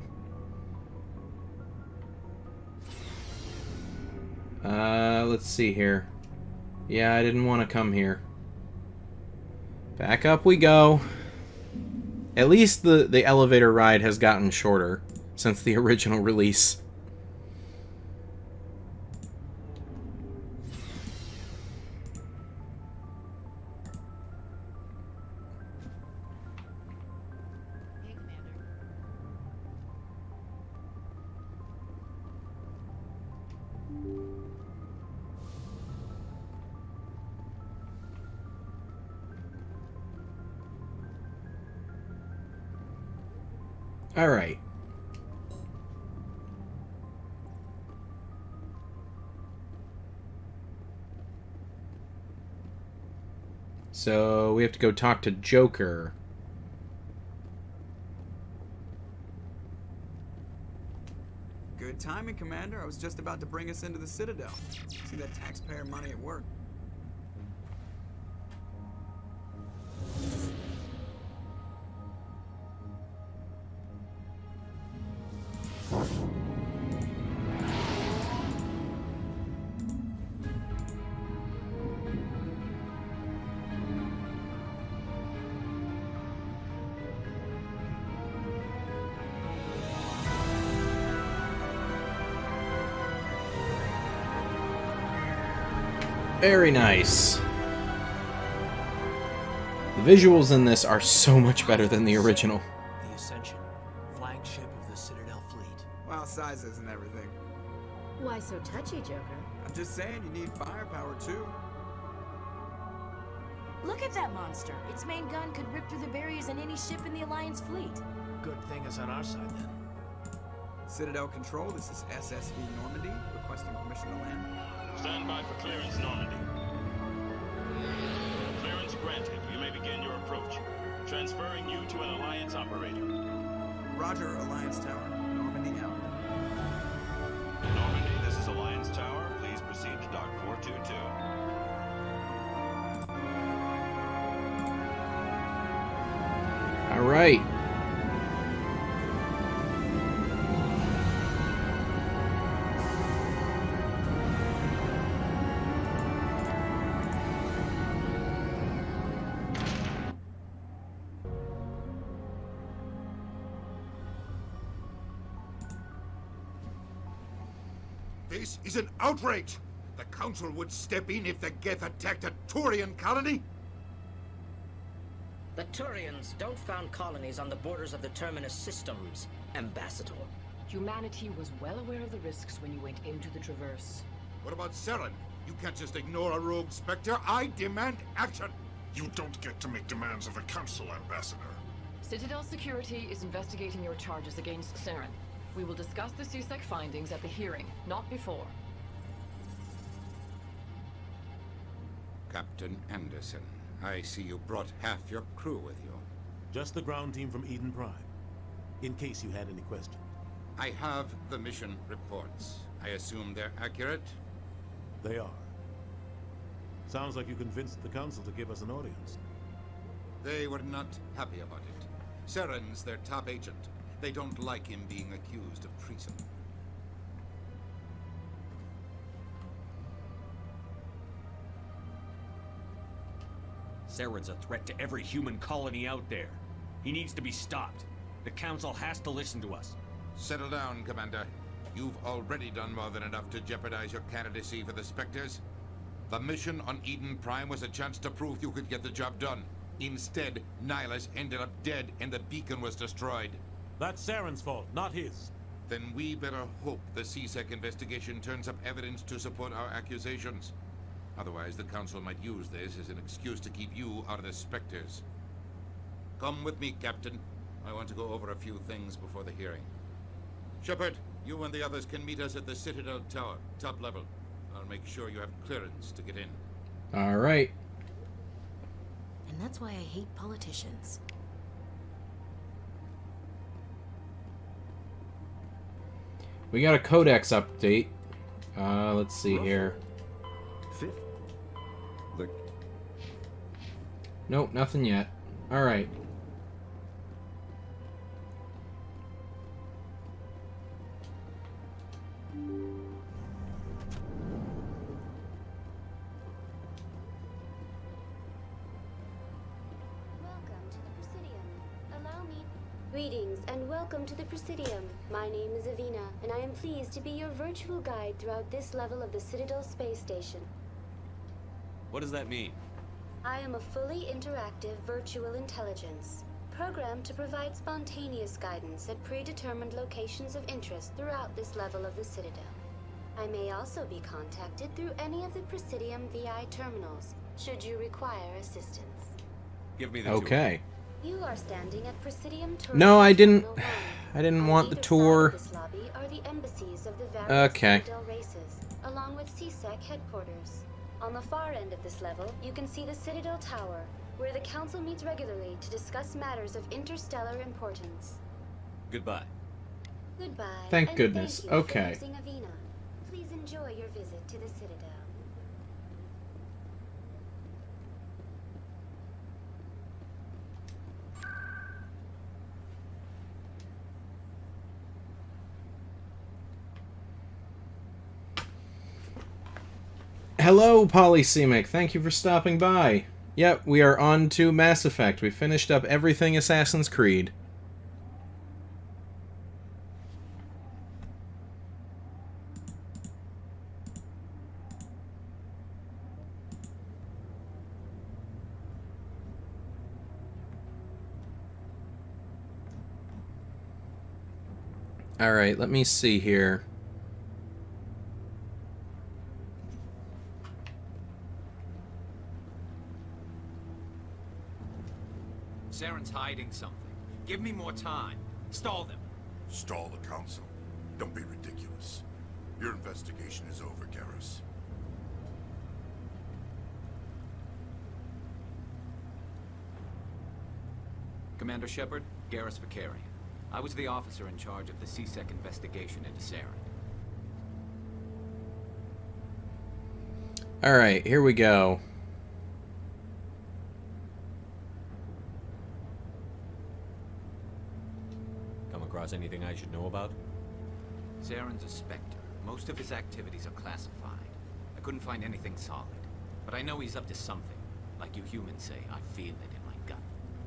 Let's see here. Yeah, I didn't want to come here. Back up we go. At least the elevator ride has gotten shorter since the original release. Alright. So, we have to go talk to Joker. Good timing, Commander. I was just about to bring us into the Citadel. See that taxpayer money at work. Very nice. The visuals in this are so much better than the original. The Ascension, flagship of the Citadel fleet. Well, size isn't everything. Why so touchy, Joker? I'm just saying you need firepower, too. Look at that monster. Its main gun could rip through the barriers in any ship in the Alliance fleet. Good thing it's on our side, then. Citadel Control, this is SSV Normandy, requesting permission to land. Stand by for clearance, Normandy. Clearance granted. You may begin your approach. Transferring you to an Alliance operator. Roger, Alliance Tower. Normandy out. Normandy, this is Alliance Tower. Please proceed to Dock 422. This is an outrage! The Council would step in if the Geth attacked a Turian colony? The Turians don't found colonies on the borders of the Terminus systems, Ambassador. Humanity was well aware of the risks when you went into the Traverse. What about Saren? You can't just ignore a rogue Spectre. I demand action! You don't get to make demands of the Council, Ambassador. Citadel Security is investigating your charges against Saren. We will discuss the CSEC findings at the hearing, not before. Captain Anderson, I see you brought half your crew with you. Just the ground team from Eden Prime, in case you had any questions. I have the mission reports. I assume they're accurate? They are. Sounds like you convinced the Council to give us an audience. They were not happy about it. Saren's their top agent. They don't like him being accused of treason. Saren's a threat to every human colony out there. He needs to be stopped. The Council has to listen to us. Settle down, Commander. You've already done more than enough to jeopardize your candidacy for the Spectres. The mission on Eden Prime was a chance to prove you could get the job done. Instead, Nihilus ended up dead and the beacon was destroyed. That's Saren's fault, not his. Then we better hope the CSEC investigation turns up evidence to support our accusations. Otherwise, the Council might use this as an excuse to keep you out of the Spectres. Come with me, Captain. I want to go over a few things before the hearing. Shepard, you and the others can meet us at the Citadel Tower, top level. I'll make sure you have clearance to get in. All right. And that's why I hate politicians. We got a codex update. Let's see here. Nope, nothing yet. All right. Greetings and welcome to the Presidium. My name is Avina, and I am pleased to be your virtual guide throughout this level of the Citadel space station. What does that mean? I am a fully interactive virtual intelligence, programmed to provide spontaneous guidance at predetermined locations of interest throughout this level of the Citadel. I may also be contacted through any of the Presidium VI terminals, should you require assistance. Give me the Okay. You are standing at Presidium No, I didn't. Terminal 1. I didn't want the tour. This lobby are the embassies of the various Okay. Citadel races, along with CSEC headquarters. On the far end of this level, you can see the Citadel Tower, where the Council meets regularly to discuss matters of interstellar importance. Goodbye. Goodbye. Thank and goodness. Thank you Okay. For using Avina. Please enjoy your visit to the Citadel. Hello, Polysemic. Thank you for stopping by. Yep, we are on to Mass Effect. We finished up everything Assassin's Creed. Alright, let me see here. Saren's hiding something. Give me more time. Stall them. Stall the Council? Don't be ridiculous. Your investigation is over, Garrus. Commander Shepard, Garrus Vicarian. I was the officer in charge of the CSEC investigation into Saren. Alright, here we go. Come across anything I should know about? Saren's a Spectre. Most of his activities are classified. I couldn't find anything solid. But I know he's up to something. Like you humans say, I feel it in my gut.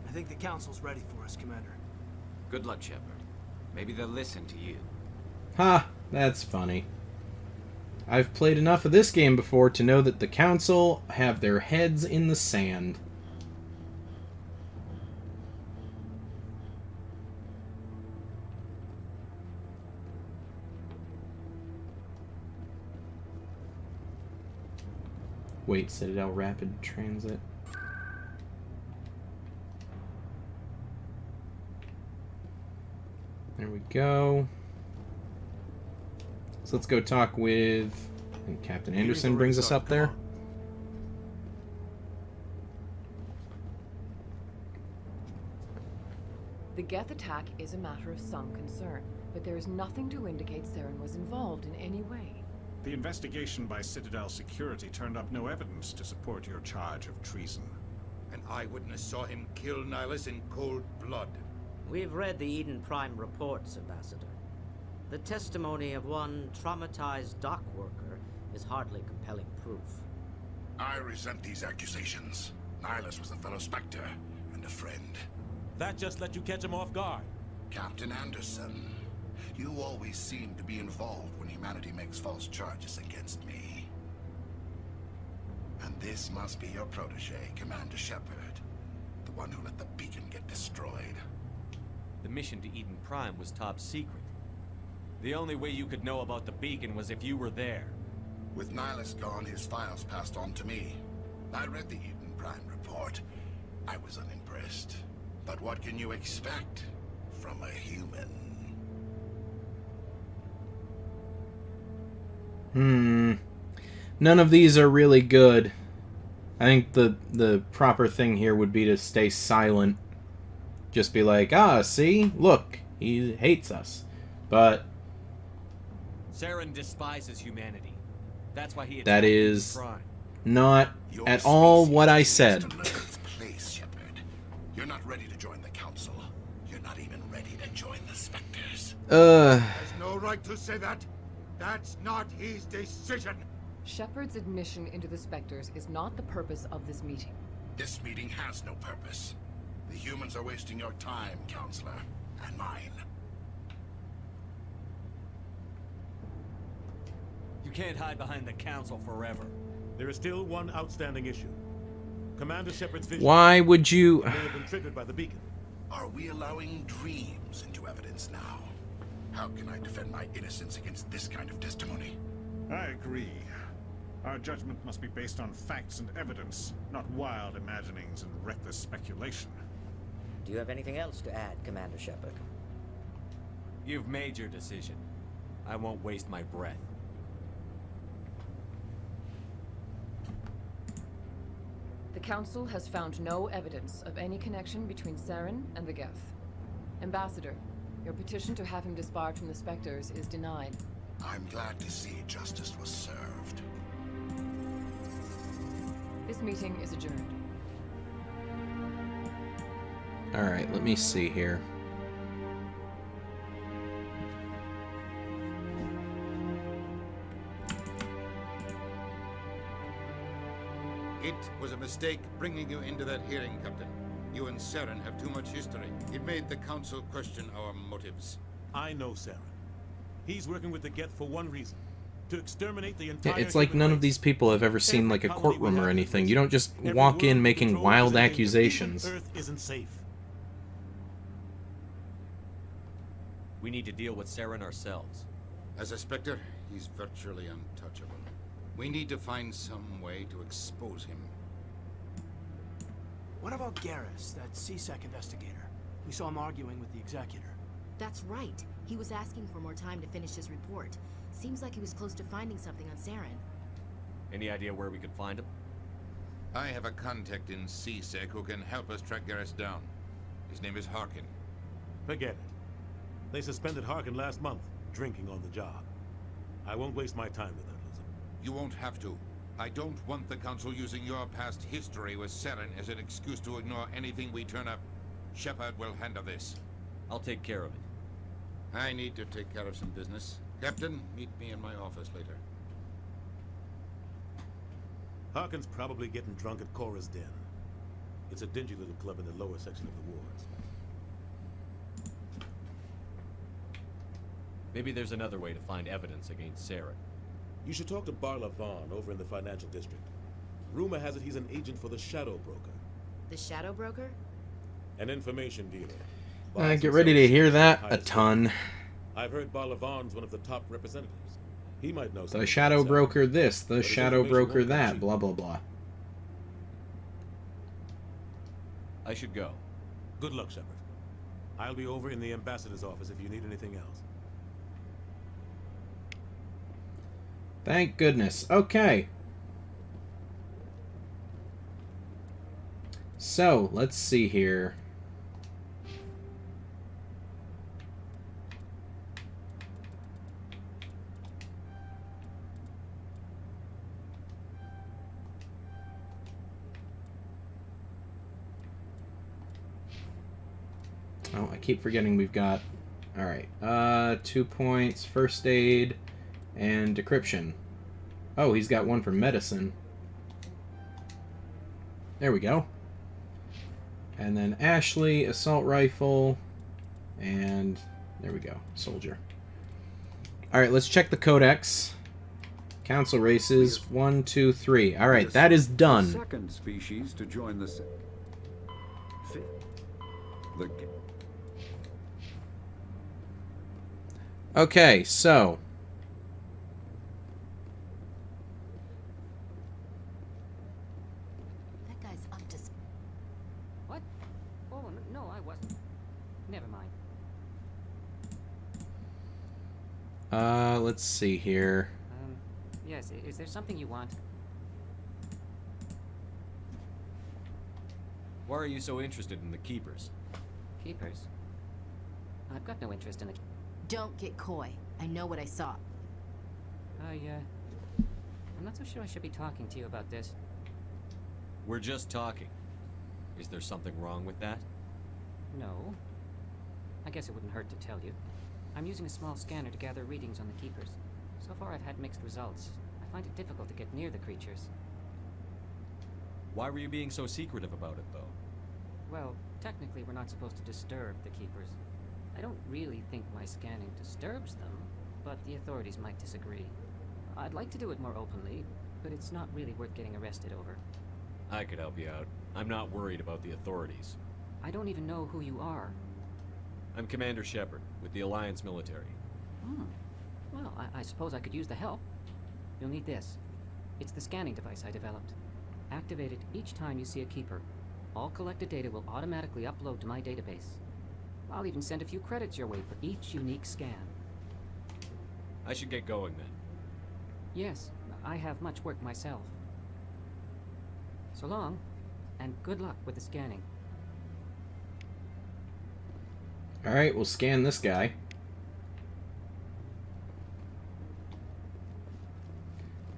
I think the Council's ready for us, Commander. Good luck, Shepard. Maybe they'll listen to you. Ha! That's funny. I've played enough of this game before to know that the Council have their heads in the sand. Wait, Citadel Rapid Transit. There we go. So let's go talk with... I think Captain Anderson brings us up there. The Geth attack is a matter of some concern, but there is nothing to indicate Saren was involved in any way. The investigation by Citadel Security turned up no evidence to support your charge of treason. An eyewitness saw him kill Nihilus in cold blood. We've read the Eden Prime reports, Ambassador. The testimony of one traumatized dock worker is hardly compelling proof. I resent these accusations. Nihilus was a fellow Spectre and a friend. That just let you catch him off guard. Captain Anderson, you always seem to be involved when humanity makes false charges against me. And this must be your protege, Commander Shepard. The one who let the beacon get destroyed. The mission to Eden Prime was top secret. The only way you could know about the beacon was if you were there. With Nihilus gone, his files passed on to me. I read the Eden Prime report. I was unimpressed. But what can you expect from a human? None of these are really good. I think the proper thing here would be to stay silent. Just be like, see? Look, he hates us. But... Saren despises humanity. That's why he that is Prime. Not at all what I said. You're not ready to join the Council. You're not even ready to join the Spectres. There's no right to say that. That's not his decision. Shepard's admission into the Spectres is not the purpose of this meeting. This meeting has no purpose. The humans are wasting your time, Counselor, and mine. You can't hide behind the Council forever. There is still one outstanding issue. Commander Shepard's vision. Why would you... may have been triggered by the beacon. Are we allowing dreams into evidence now? How can I defend my innocence against this kind of testimony? I agree. Our judgment must be based on facts and evidence, not wild imaginings and reckless speculation. Do you have anything else to add, Commander Shepard? You've made your decision. I won't waste my breath. The Council has found no evidence of any connection between Saren and the Geth. Ambassador, your petition to have him disbarred from the Spectres is denied. I'm glad to see justice was served. This meeting is adjourned. Alright, let me see here. It was a mistake bringing you into that hearing, Captain. You and Saren have too much history. It made the Council question our motives. I know Saren. He's working with the Geth for one reason. To exterminate the entire... It's like none of these people have ever seen like a courtroom or anything. You don't just walk in making wild accusations. Earth isn't safe. We need to deal with Saren ourselves. As a Spectre, he's virtually untouchable. We need to find some way to expose him. What about Garrus, that CSEC investigator? We saw him arguing with the Executor. That's right. He was asking for more time to finish his report. Seems like he was close to finding something on Saren. Any idea where we could find him? I have a contact in CSEC who can help us track Garrus down. His name is Harkin. Forget it. They suspended Harkin last month, drinking on the job. I won't waste my time with that, Lizard. You won't have to. I don't want the Council using your past history with Saren as an excuse to ignore anything we turn up. Shepard will handle this. I'll take care of it. I need to take care of some business. Captain, meet me in my office later. Harkin's probably getting drunk at Cora's Den. It's a dingy little club in the lower section of the wards. Maybe there's another way to find evidence against Saren. You should talk to Barla Vaughn over in the financial district. Rumor has it he's an agent for the Shadow Broker. The Shadow Broker? An information dealer. Get ready to hear that a ton. I've heard Barla Vaughn's one of the top representatives. He might know something. The Shadow Broker this, the Shadow Broker that, blah blah blah. I should go. Good luck, Shepard. I'll be over in the ambassador's office if you need anything else. Thank goodness. Okay. So, let's see here. Oh, I keep forgetting we've got... Alright, 2 points, first aid, and decryption. Oh, he's got one for medicine. There we go. And then Ashley, assault rifle, and there we go, soldier. Alright, let's check the codex. Council races, 1, 2, 3. Alright, that is done. Second species to join the Okay, so That guy's up to... What? Oh, no, I wasn't. Never mind. let's see here. Yes, is there something you want? Why are you so interested in the Keepers? Keepers? I've got no interest in the... Don't get coy. I know what I saw. I'm not so sure I should be talking to you about this. We're just talking. Is there something wrong with that? No. I guess it wouldn't hurt to tell you. I'm using a small scanner to gather readings on the Keepers. So far I've had mixed results. I find it difficult to get near the creatures. Why were you being so secretive about it, though? Well, technically we're not supposed to disturb the Keepers. I don't really think my scanning disturbs them, but the authorities might disagree. I'd like to do it more openly, but it's not really worth getting arrested over. I could help you out. I'm not worried about the authorities. I don't even know who you are. I'm Commander Shepard, with the Alliance military. Well, I suppose I could use the help. You'll need this. It's the scanning device I developed. Activate it each time you see a Keeper. All collected data will automatically upload to my database. I'll even send a few credits your way for each unique scan. I should get going then. Yes, I have much work myself. So long, and good luck with the scanning. Alright, we'll scan this guy.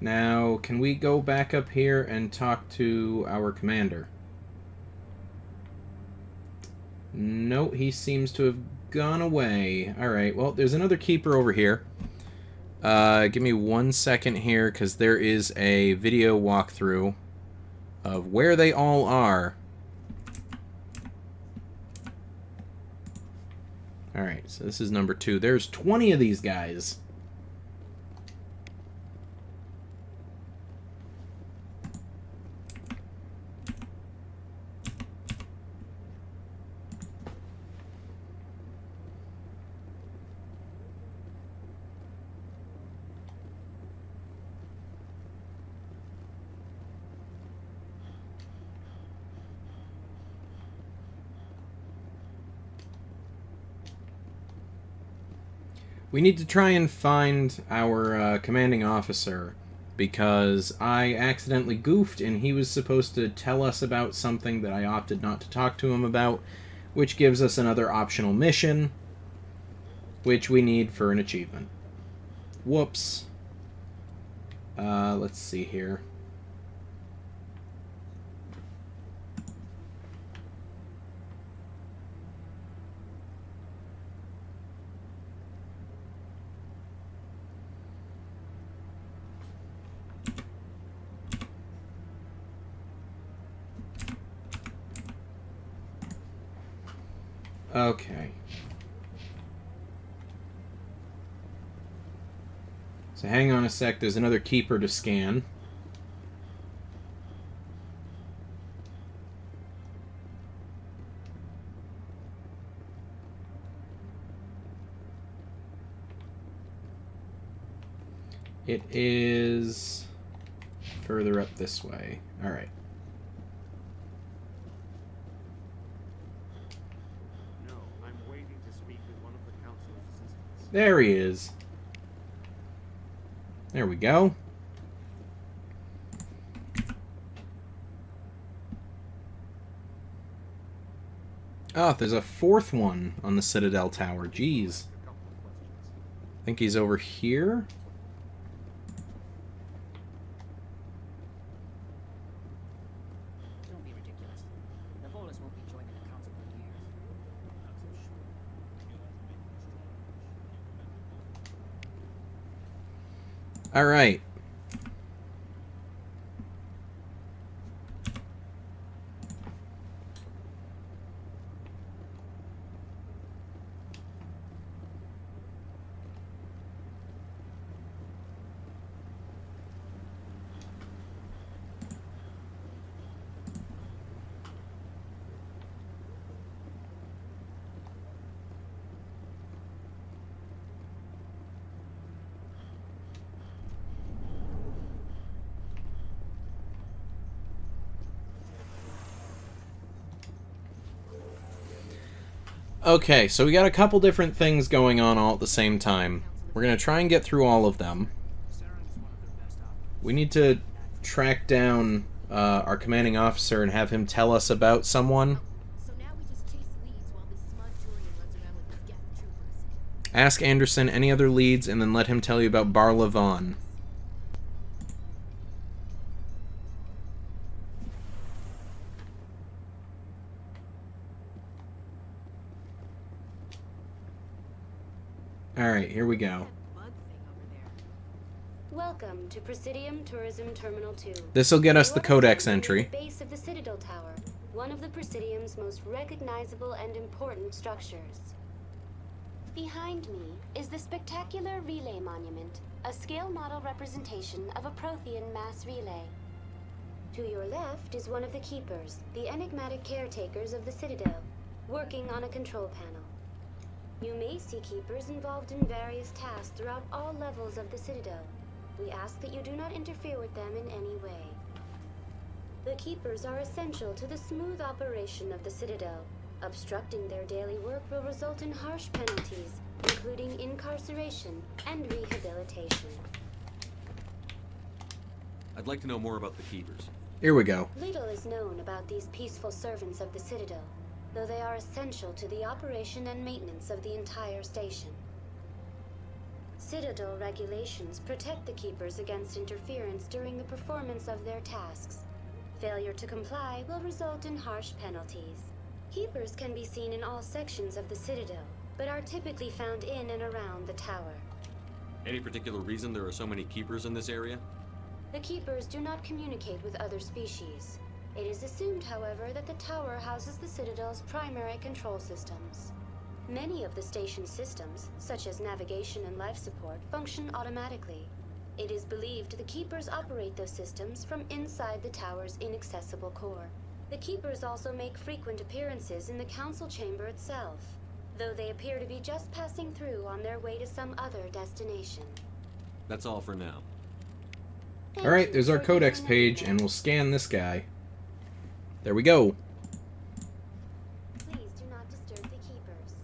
Now, can we go back up here and talk to our commander? No, he seems to have gone away. Alright, well, there's another Keeper over here. Give me 1 second here, because there is a video walkthrough of where they all are. Alright, so this is number 2. There's 20 of these guys. We need to try and find our commanding officer, because I accidentally goofed and he was supposed to tell us about something that I opted not to talk to him about, which gives us another optional mission, which we need for an achievement. Whoops. Let's see here. Okay. So hang on a sec, there's another keeper to scan. It is further up this way. Alright. No, I'm waiting to speak with one of the council's assistants. There he is. There we go. Oh, there's a fourth one on the Citadel Tower. Jeez. I think he's over here. Don't be ridiculous. The Volus won't be joining the council for years. All right. Okay, so we got a couple different things going on all at the same time. We're going to try and get through all of them. We need to track down our commanding officer and have him tell us about someone. Ask Anderson any other leads and then let him tell you about Barla Vaughn. Alright, here we go. Welcome to Presidium Tourism Terminal 2. This'll get us the Codex entry. Base of the Citadel Tower, one of the Presidium's most recognizable and important structures. Behind me is the spectacular relay monument, a scale model representation of a Prothean mass relay. To your left is one of the Keepers, the enigmatic caretakers of the Citadel, working on a control panel. You may see Keepers involved in various tasks throughout all levels of the Citadel. We ask that you do not interfere with them in any way. The Keepers are essential to the smooth operation of the Citadel. Obstructing their daily work will result in harsh penalties, including incarceration and rehabilitation. I'd like to know more about the Keepers. Here we go. Little is known about these peaceful servants of the Citadel, though they are essential to the operation and maintenance of the entire station. Citadel regulations protect the Keepers against interference during the performance of their tasks. Failure to comply will result in harsh penalties. Keepers can be seen in all sections of the Citadel, but are typically found in and around the tower. Any particular reason there are so many Keepers in this area? The Keepers do not communicate with other species. It is assumed, however, that the tower houses the Citadel's primary control systems. Many of the station's systems, such as navigation and life support, function automatically. It is believed the Keepers operate those systems from inside the tower's inaccessible core. The Keepers also make frequent appearances in the council chamber itself, though they appear to be just passing through on their way to some other destination. That's all for now. Alright, there's our Codex page, and we'll scan this guy. There we go. Please do not disturb the Keepers.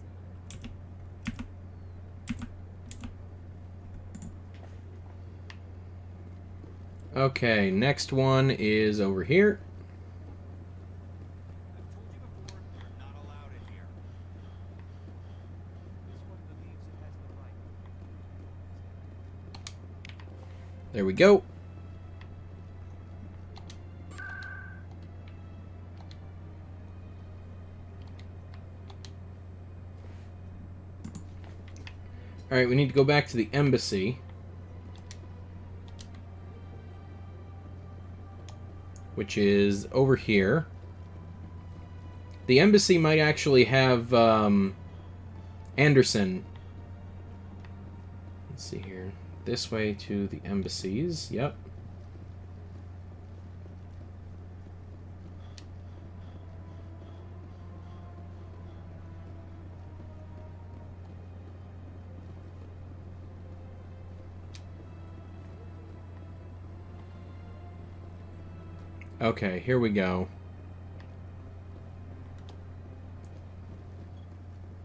Okay, next one is over here. There we go. Alright, we need to go back to the embassy. Which is over here. The embassy might actually have Anderson. Let's see here. This way to the embassies. Yep. Okay, here we go.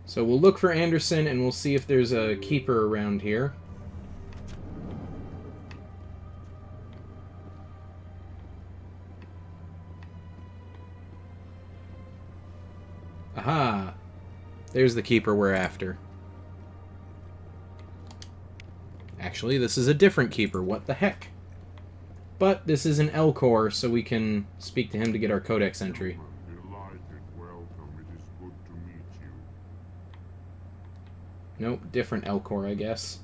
So we'll look for Anderson and we'll see if there's a keeper around here. Aha! There's the keeper we're after. Actually, this is a different keeper. What the heck? But this is an L core, so we can speak to him to get our codex entry. Nope, different L core, I guess.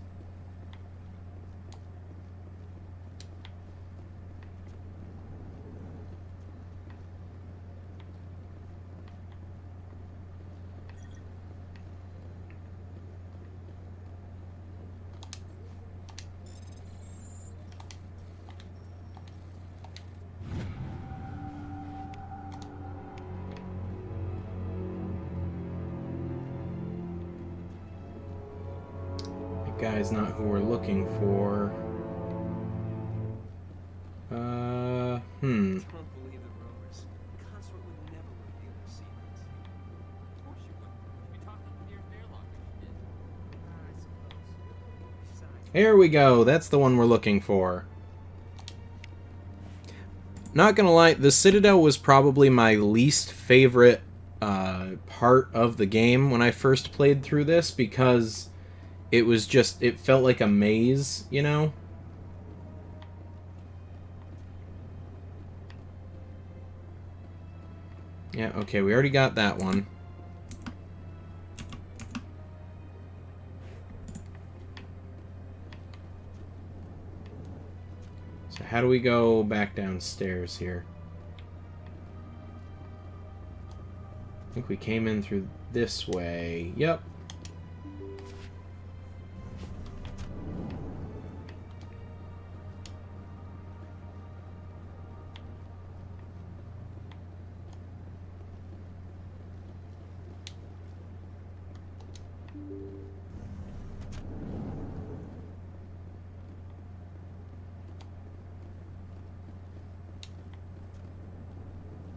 Guy's not who we're looking for. Don't believe the rumors. Consort would never reveal their secrets. Of course you wouldn't. You talked to the nearest airlock if you did. I suppose. Here we go. That's the one we're looking for. Not gonna lie, the Citadel was probably my least favorite part of the game when I first played through this, because it was just, it felt like a maze, you know? Yeah, okay, we already got that one. So how do we go back downstairs here? I think we came in through this way. Yep.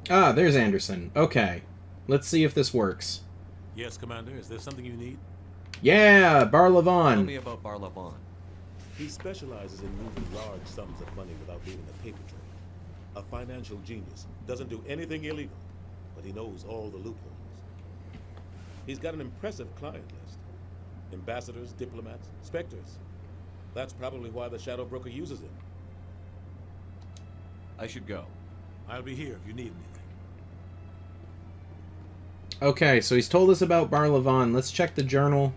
Ah, there's Anderson. Okay. Let's see if this works. Yes, Commander. Is there something you need? Yeah, Bar Tell Levon. me about Bar Levon. He specializes in moving large sums of money without leaving a paper trail. A financial genius. Doesn't do anything illegal, but he knows all the loopholes. He's got an impressive client list. Ambassadors, diplomats, specters. That's probably why the Shadow Broker uses him. I should go. I'll be here if you need anything. Okay, so he's told us about Bar Levon. Let's check the journal.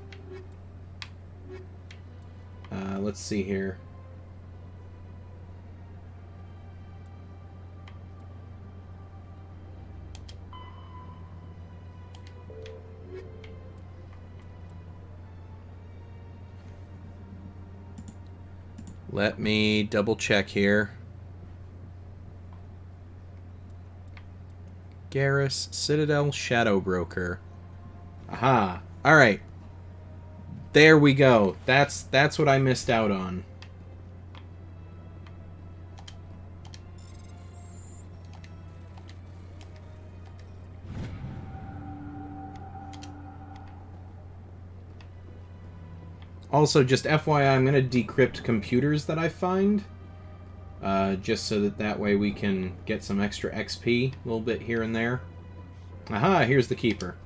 Let's see here. Let me double check here. Garrus, Citadel, Shadow Broker. Aha. Alright. There we go. That's what I missed out on. Also, just FYI, I'm going to decrypt computers that I find. Just so that way we can get some extra XP, a little bit here and there. Aha, here's the Keeper.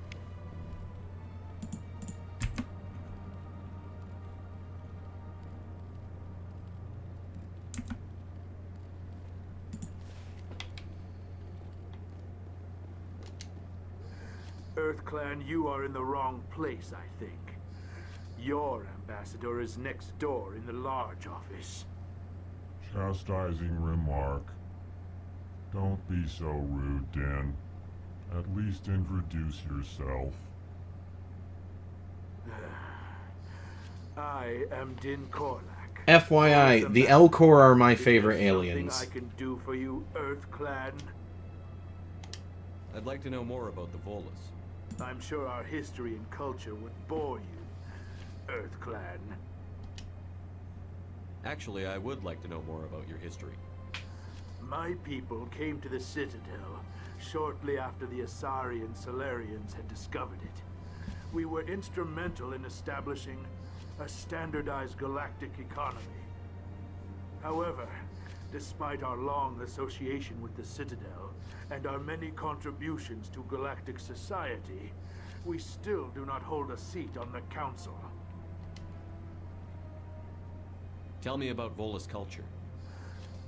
EarthClan, you are in the wrong place, I think. Your ambassador is next door in the large office. Chastising remark. Don't be so rude, Dan. At least introduce yourself. I am Din Korlak, FYI, the Elcor are my favorite Something aliens. I can do for you, Earth Clan? I'd like to know more about the Volus. I'm sure our history and culture would bore you, Earth Clan. Actually, I would like to know more about your history. My people came to the Citadel shortly after the Asari and Solarians had discovered it. We were instrumental in establishing a standardized galactic economy. However, despite our long association with the Citadel and our many contributions to galactic society, we still do not hold a seat on the Council. Tell me about Volus culture.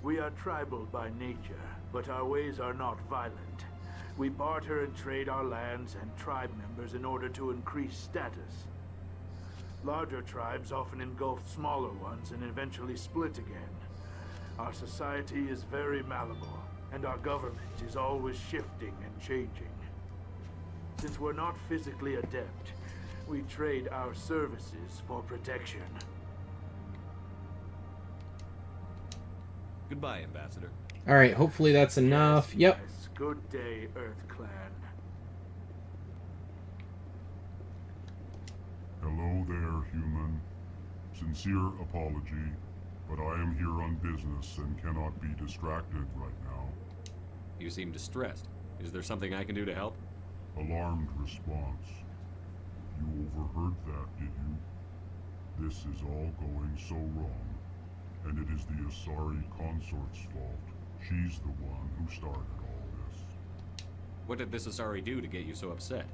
We are tribal by nature, but our ways are not violent. We barter and trade our lands and tribe members in order to increase status. Larger tribes often engulf smaller ones and eventually split again. Our society is very malleable, and our government is always shifting and changing. Since we're not physically adept, we trade our services for protection. Goodbye, Ambassador. Alright, hopefully that's enough. Yep. Yes, good day, Earth Clan. Hello there, human. Sincere apology, but I am here on business and cannot be distracted right now. You seem distressed. Is there something I can do to help? Alarmed response. You overheard that, did you? This is all going so wrong, and it is the Asari consort's fault. She's the one who started all this. What did this Asari do to get you so upset?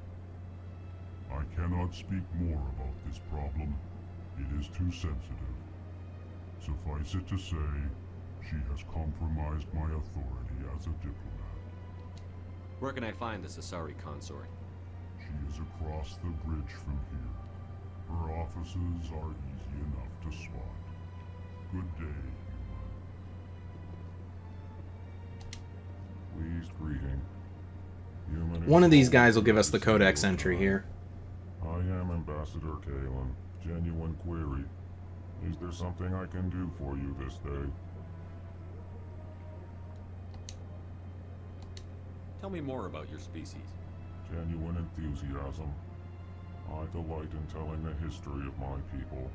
I cannot speak more about this problem. It is too sensitive. Suffice it to say, she has compromised my authority as a diplomat. Where can I find this Asari consort? She is across the bridge from here. Her offices are easy enough to spot. Good day, human. Pleased greeting. Human One of these guys will give us the codex entry here. I am Ambassador Kalen. Genuine query. Is there something I can do for you this day? Tell me more about your species. Genuine enthusiasm. I delight in telling the history of my people.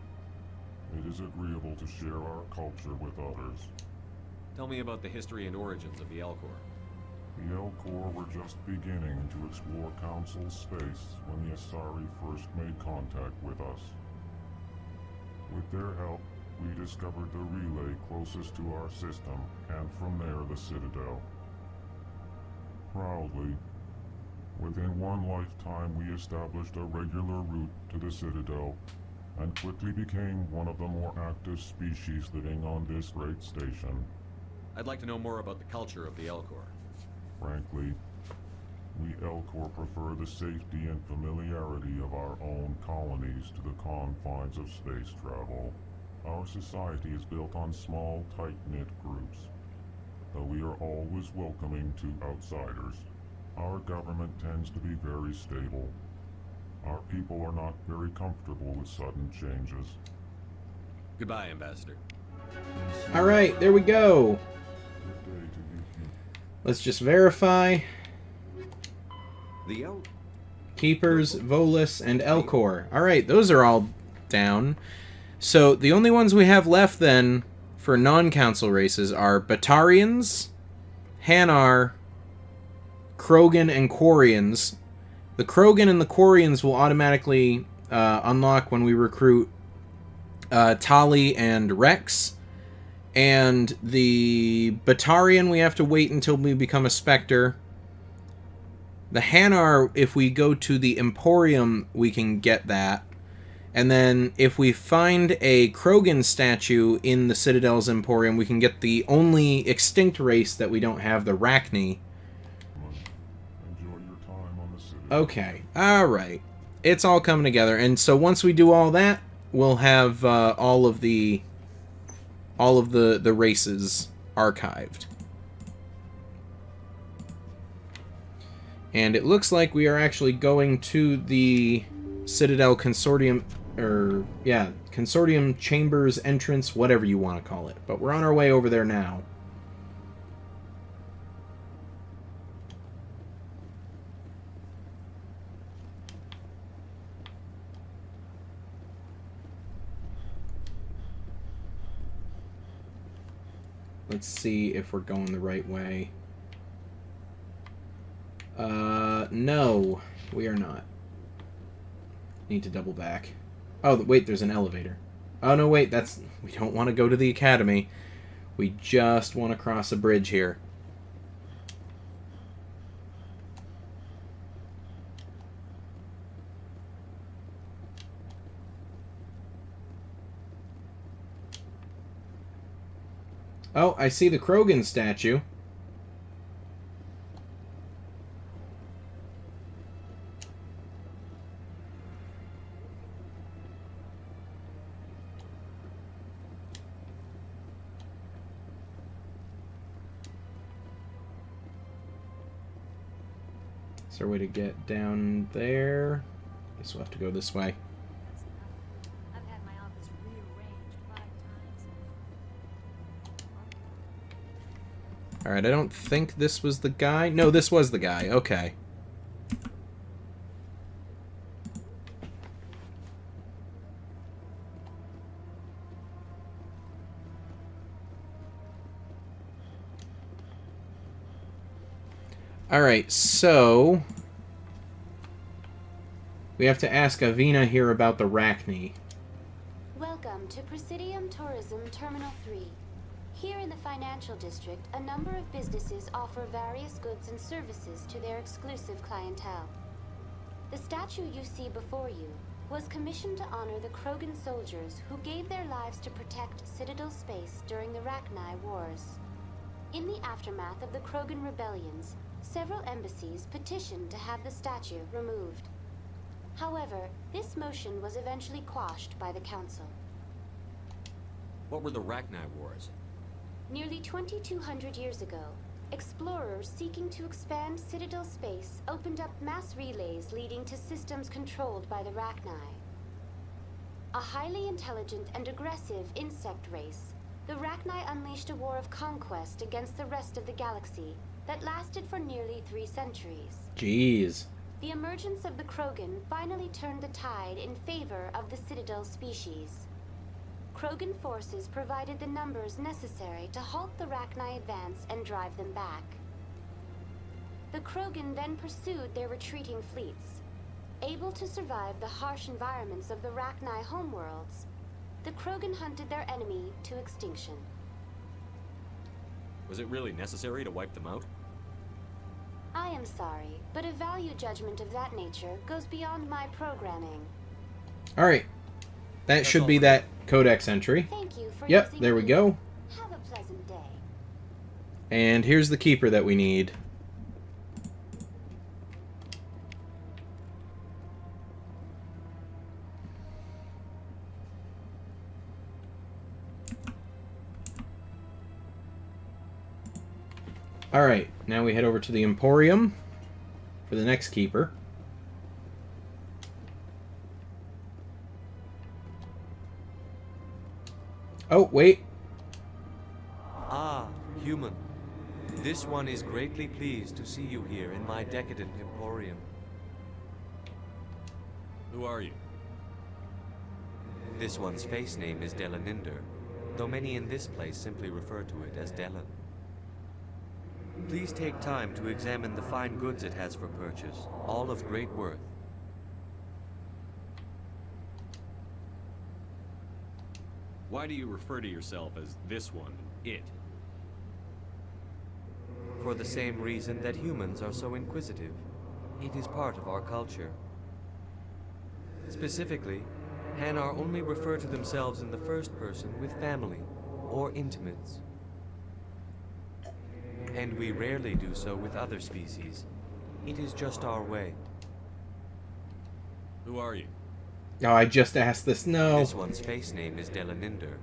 It is agreeable to share our culture with others. Tell me about the history and origins of the Elcor. The Elcor were just beginning to explore Council space when the Asari first made contact with us. With their help, we discovered the relay closest to our system, and from there the Citadel. Proudly, within one lifetime we established a regular route to the Citadel, and quickly became one of the more active species living on this great station. I'd like to know more about the culture of the Elcor. Frankly, we Elcor prefer the safety and familiarity of our own colonies to the confines of space travel. Our society is built on small, tight-knit groups, though we are always welcoming to outsiders. Our government tends to be very stable. Our people are not very comfortable with sudden changes. Goodbye, Ambassador. Alright, there we go. Let's just verify. The Keepers, Volus, and Elcor. Alright, those are all down. So the only ones we have left then for non-council races are Batarians, Hanar, Krogan, and Quarians. The Krogan and the Quarians will automatically unlock when we recruit Tali and Rex. And the Batarian, we have to wait until we become a Spectre. The Hanar, if we go to the Emporium, we can get that. And then if we find a Krogan statue in the Citadel's Emporium, we can get the only extinct race that we don't have, the Rachni. Okay, alright. It's all coming together. And so once we do all that, we'll have all of the races archived. And it looks like we are actually going to the Citadel Consortium consortium chambers entrance, whatever you want to call it. But we're on our way over there now. Let's see if we're going the right way. No, we are not. Need to double back. Oh, wait, there's an elevator. Oh, no, wait, we don't want to go to the academy. We just want to cross a bridge here. Oh, I see the Krogan statue. Is there a way to get down there? Guess we'll have to go this way. Alright, I don't think this was the guy. No, this was the guy. Okay. Alright, so we have to ask Avina here about the Rachni. Welcome to Presidium Tourism Terminal 3. Here in the financial district, a number of businesses offer various goods and services to their exclusive clientele. The statue you see before you was commissioned to honor the Krogan soldiers who gave their lives to protect Citadel space during the Rachni Wars. In the aftermath of the Krogan rebellions, several embassies petitioned to have the statue removed. However, this motion was eventually quashed by the Council. What were the Rachni Wars? Nearly 2,200 years ago, explorers seeking to expand Citadel space opened up mass relays leading to systems controlled by the Rachni. A highly intelligent and aggressive insect race, the Rachni unleashed a war of conquest against the rest of the galaxy that lasted for nearly 3 centuries. Jeez. The emergence of the Krogan finally turned the tide in favor of the Citadel species. Krogan forces provided the numbers necessary to halt the Rachni advance and drive them back. The Krogan then pursued their retreating fleets. Able to survive the harsh environments of the Rachni homeworlds, the Krogan hunted their enemy to extinction. Was it really necessary to wipe them out? I am sorry, but a value judgment of that nature goes beyond my programming. Alright. That should be that codex entry. Thank you for Yep, using there we me. go. Have a pleasant day. And here's the keeper that we need. Alright, now we head over to the Emporium for the next keeper. Oh, wait. Ah, human. This one is greatly pleased to see you here in my decadent emporium. Who are you? This one's face name is Delaninder, though many in this place simply refer to it as Delan. Please take time to examine the fine goods it has for purchase, all of great worth. Why do you refer to yourself as this one, it? For the same reason that humans are so inquisitive. It is part of our culture. Specifically, Hanar only refer to themselves in the first person with family or intimates. And we rarely do so with other species. It is just our way. Who are you? Oh, I just asked this. No. This one's face name is Delaninder,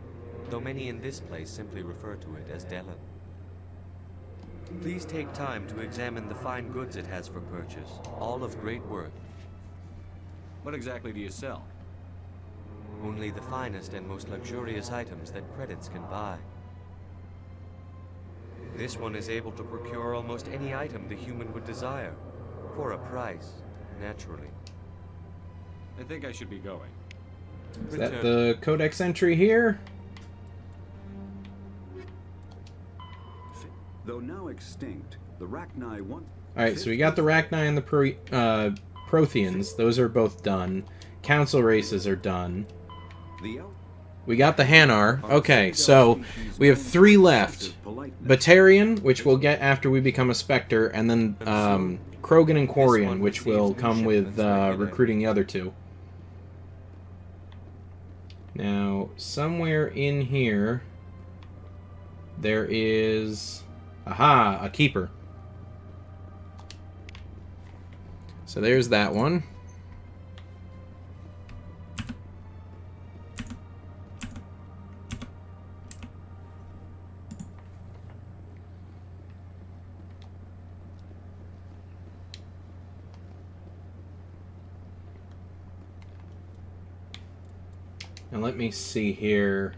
though many in this place simply refer to it as Delan. Please take time to examine the fine goods it has for purchase, all of great worth. What exactly do you sell? Only the finest and most luxurious items that credits can buy. This one is able to procure almost any item the human would desire, for a price, naturally. I think I should be going. Is that the codex entry here? Though now extinct, the Rachni once... Alright, so we got the Rachni and the Protheans. Those are both done. Council races are done. We got the Hanar. Okay, so we have 3 left. Batarian, which we'll get after we become a Spectre, and then Krogan and Quarian, which will come with recruiting the other 2. Now, somewhere in here, there is... Aha! A Keeper. So there's that one. Now let me see here.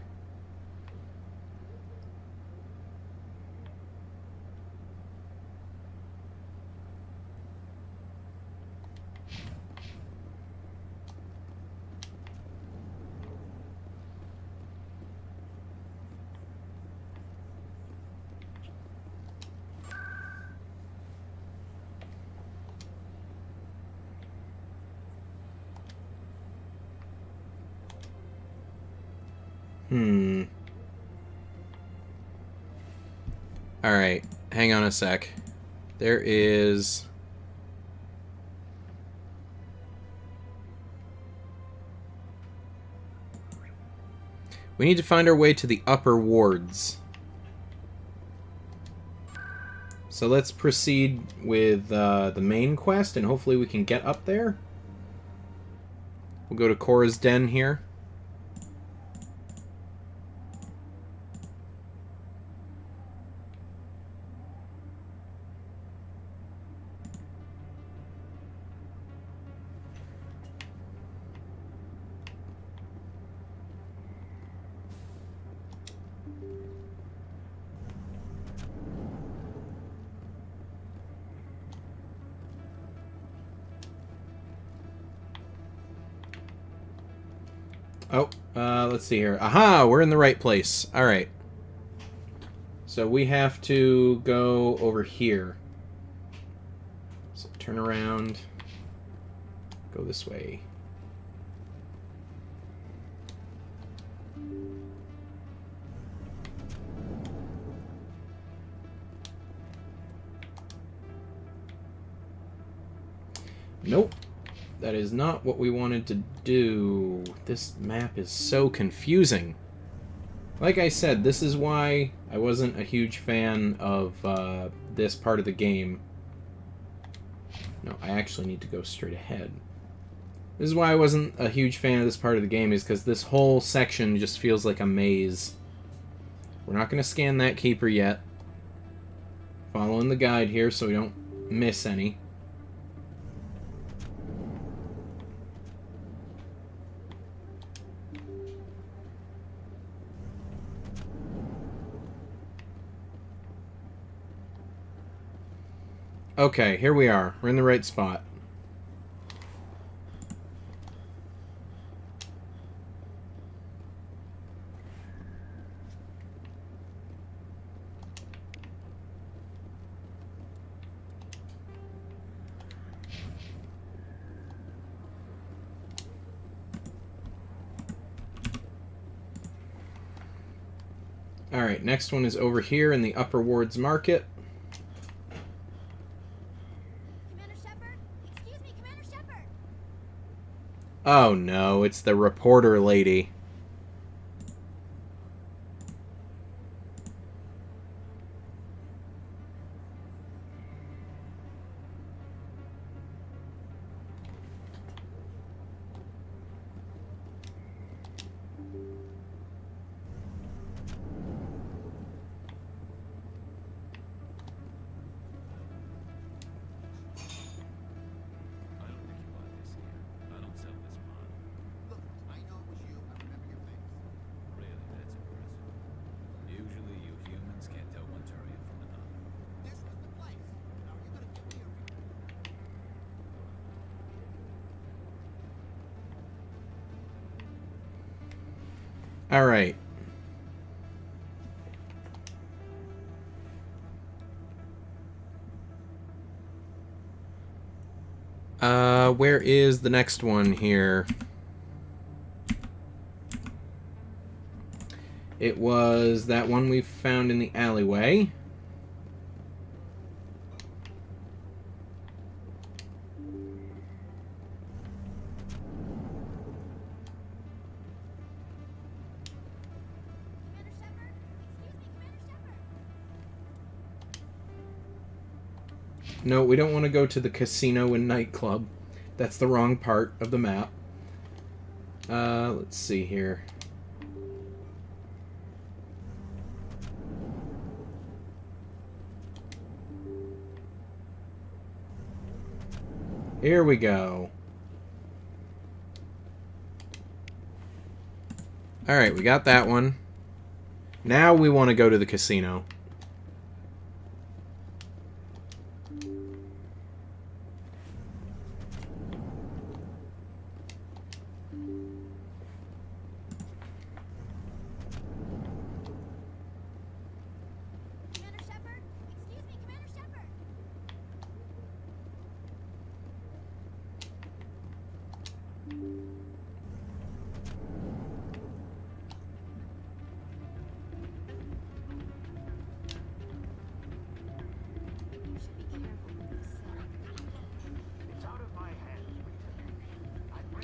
Alright, hang on a sec. There is... We need to find our way to the upper wards. So let's proceed with the main quest, and hopefully we can get up there. We'll go to Korra's Den here. Oh, let's see here. Aha, we're in the right place. Alright. So we have to go over here. So turn around. Go this way. Nope. That is not what we wanted to do. This map is so confusing. Like I said, this is why I wasn't a huge fan of this part of the game. No, I actually need to go straight ahead. This is why I wasn't a huge fan of this part of the game, is because this whole section just feels like a maze. We're not going to scan that Keeper yet. Following the guide here so we don't miss any. Okay, here we are. We're in the right spot. Alright, next one is over here in the Upper Wards Market. Oh no, it's the reporter lady. Alright. Where is the next one here? It was that one we found in the alleyway. No, we don't want to go to the casino and nightclub. That's the wrong part of the map. Let's see here. Here we go. Alright, we got that one. Now we want to go to the casino.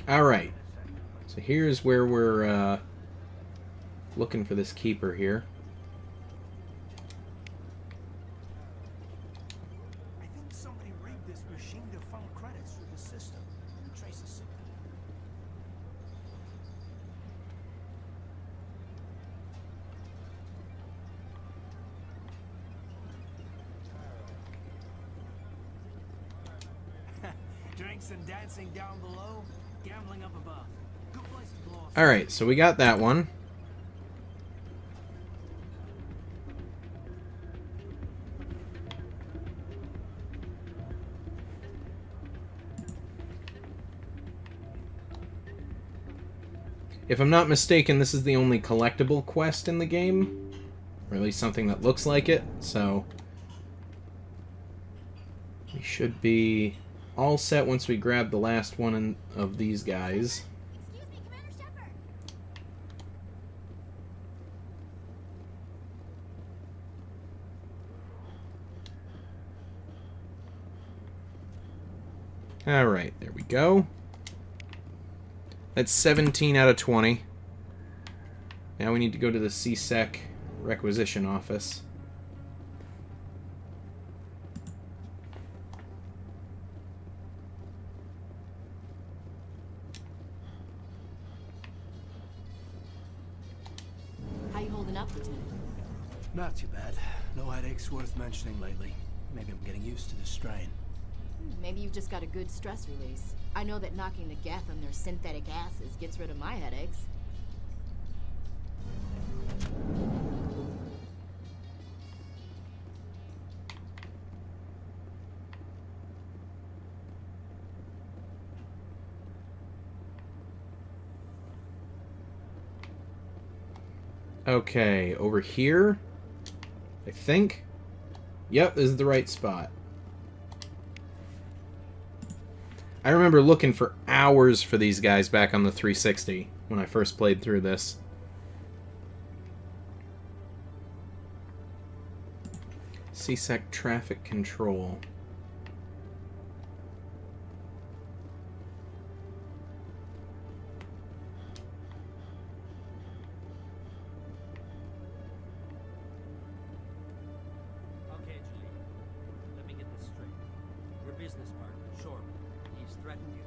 Alright, so here's where we're looking for this keeper here. I think somebody rigged this machine to funnel credits through the system. Trace a signal. Drinks and dancing down below. Gambling up above. Good place to blow off. Alright, so we got that one. If I'm not mistaken, this is the only collectible quest in the game. Or at least something that looks like it, so we should be all set once we grab the last one of these guys. Alright, there we go. That's 17 out of 20. Now we need to go to the CSEC requisition office. How you holding up, Lieutenant? Not too bad. No headaches worth mentioning lately. Maybe I'm getting used to the strain. Maybe you've just got a good stress release. I know that knocking the geth on their synthetic acids gets rid of my headaches. Okay, over here, I think. Yep, this is the right spot. I remember looking for hours for these guys back on the 360 when I first played through this. CSEC traffic control. Okay, Julie. Let me get this straight. We're business partners, sure. He's threatened you.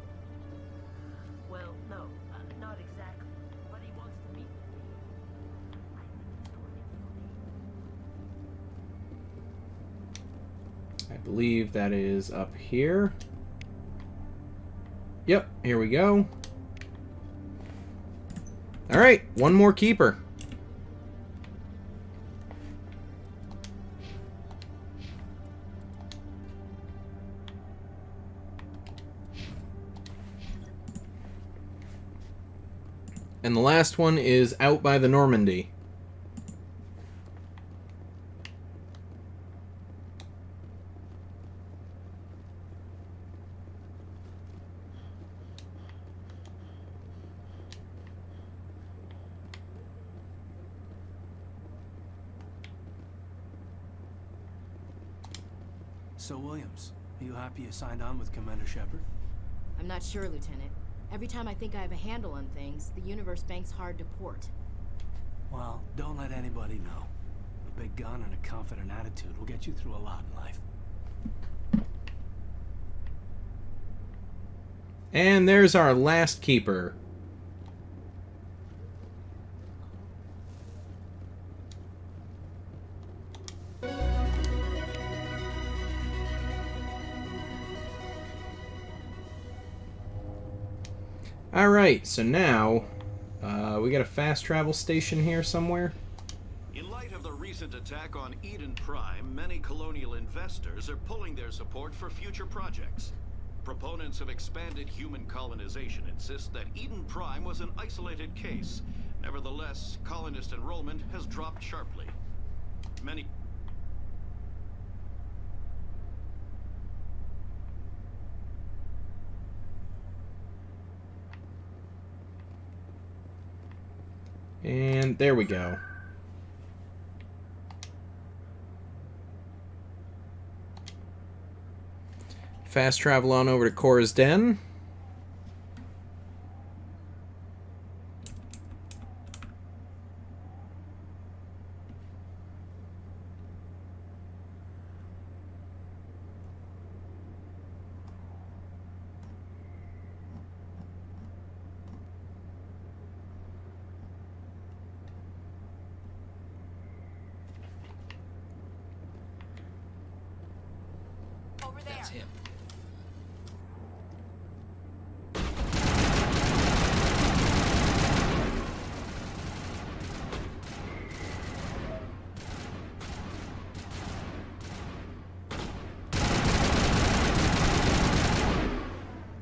Well, no, not exactly. But he wants to meet with me. I think he's going to I believe that is up here. Yep, here we go. Alright, one more keeper. And the last one is out by the Normandy. So, Williams, are you happy you signed on with Commander Shepard? I'm not sure, Lieutenant. Every time I think I have a handle on things, the universe banks hard to port. Well, don't let anybody know. A big gun and a confident attitude will get you through a lot in life. And there's our last keeper. Alright, so now we got a fast travel station here somewhere. In light of the recent attack on Eden Prime, many colonial investors are pulling their support for future projects. Proponents of expanded human colonization insist that Eden Prime was an isolated case. Nevertheless, colonist enrollment has dropped sharply. Many... And there we go. Fast travel on over to Cora's Den. That's him.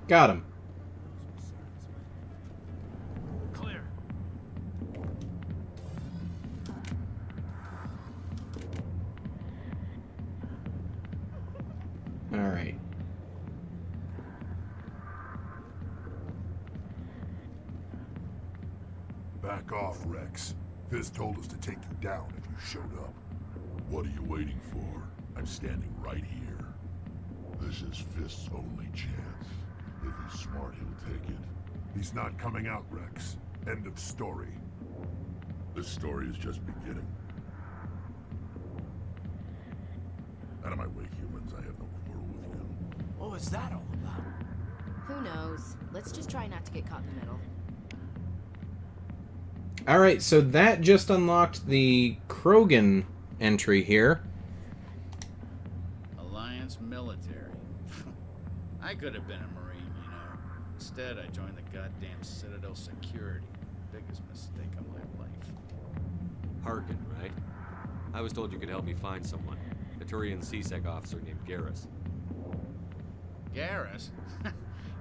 Got him. Clear. All right. Back off, Rex. Fizz told us to take you down if you showed up. What are you waiting for? I'm standing right here. This is Fizz's only chance. If he's smart, he'll take it. He's not coming out, Rex. End of story. This story is just beginning. Out of my way, humans. I have no quarrel with you. What was that all about? Who knows? Let's just try not to get caught in the middle. Alright, so that just unlocked the Krogan entry here. Alliance military. I could have been a Marine, you know. Instead, I joined the goddamn Citadel security. Biggest mistake of my life. Harkin, right? I was told you could help me find someone. A Turian CSEC officer named Garrus. Garrus?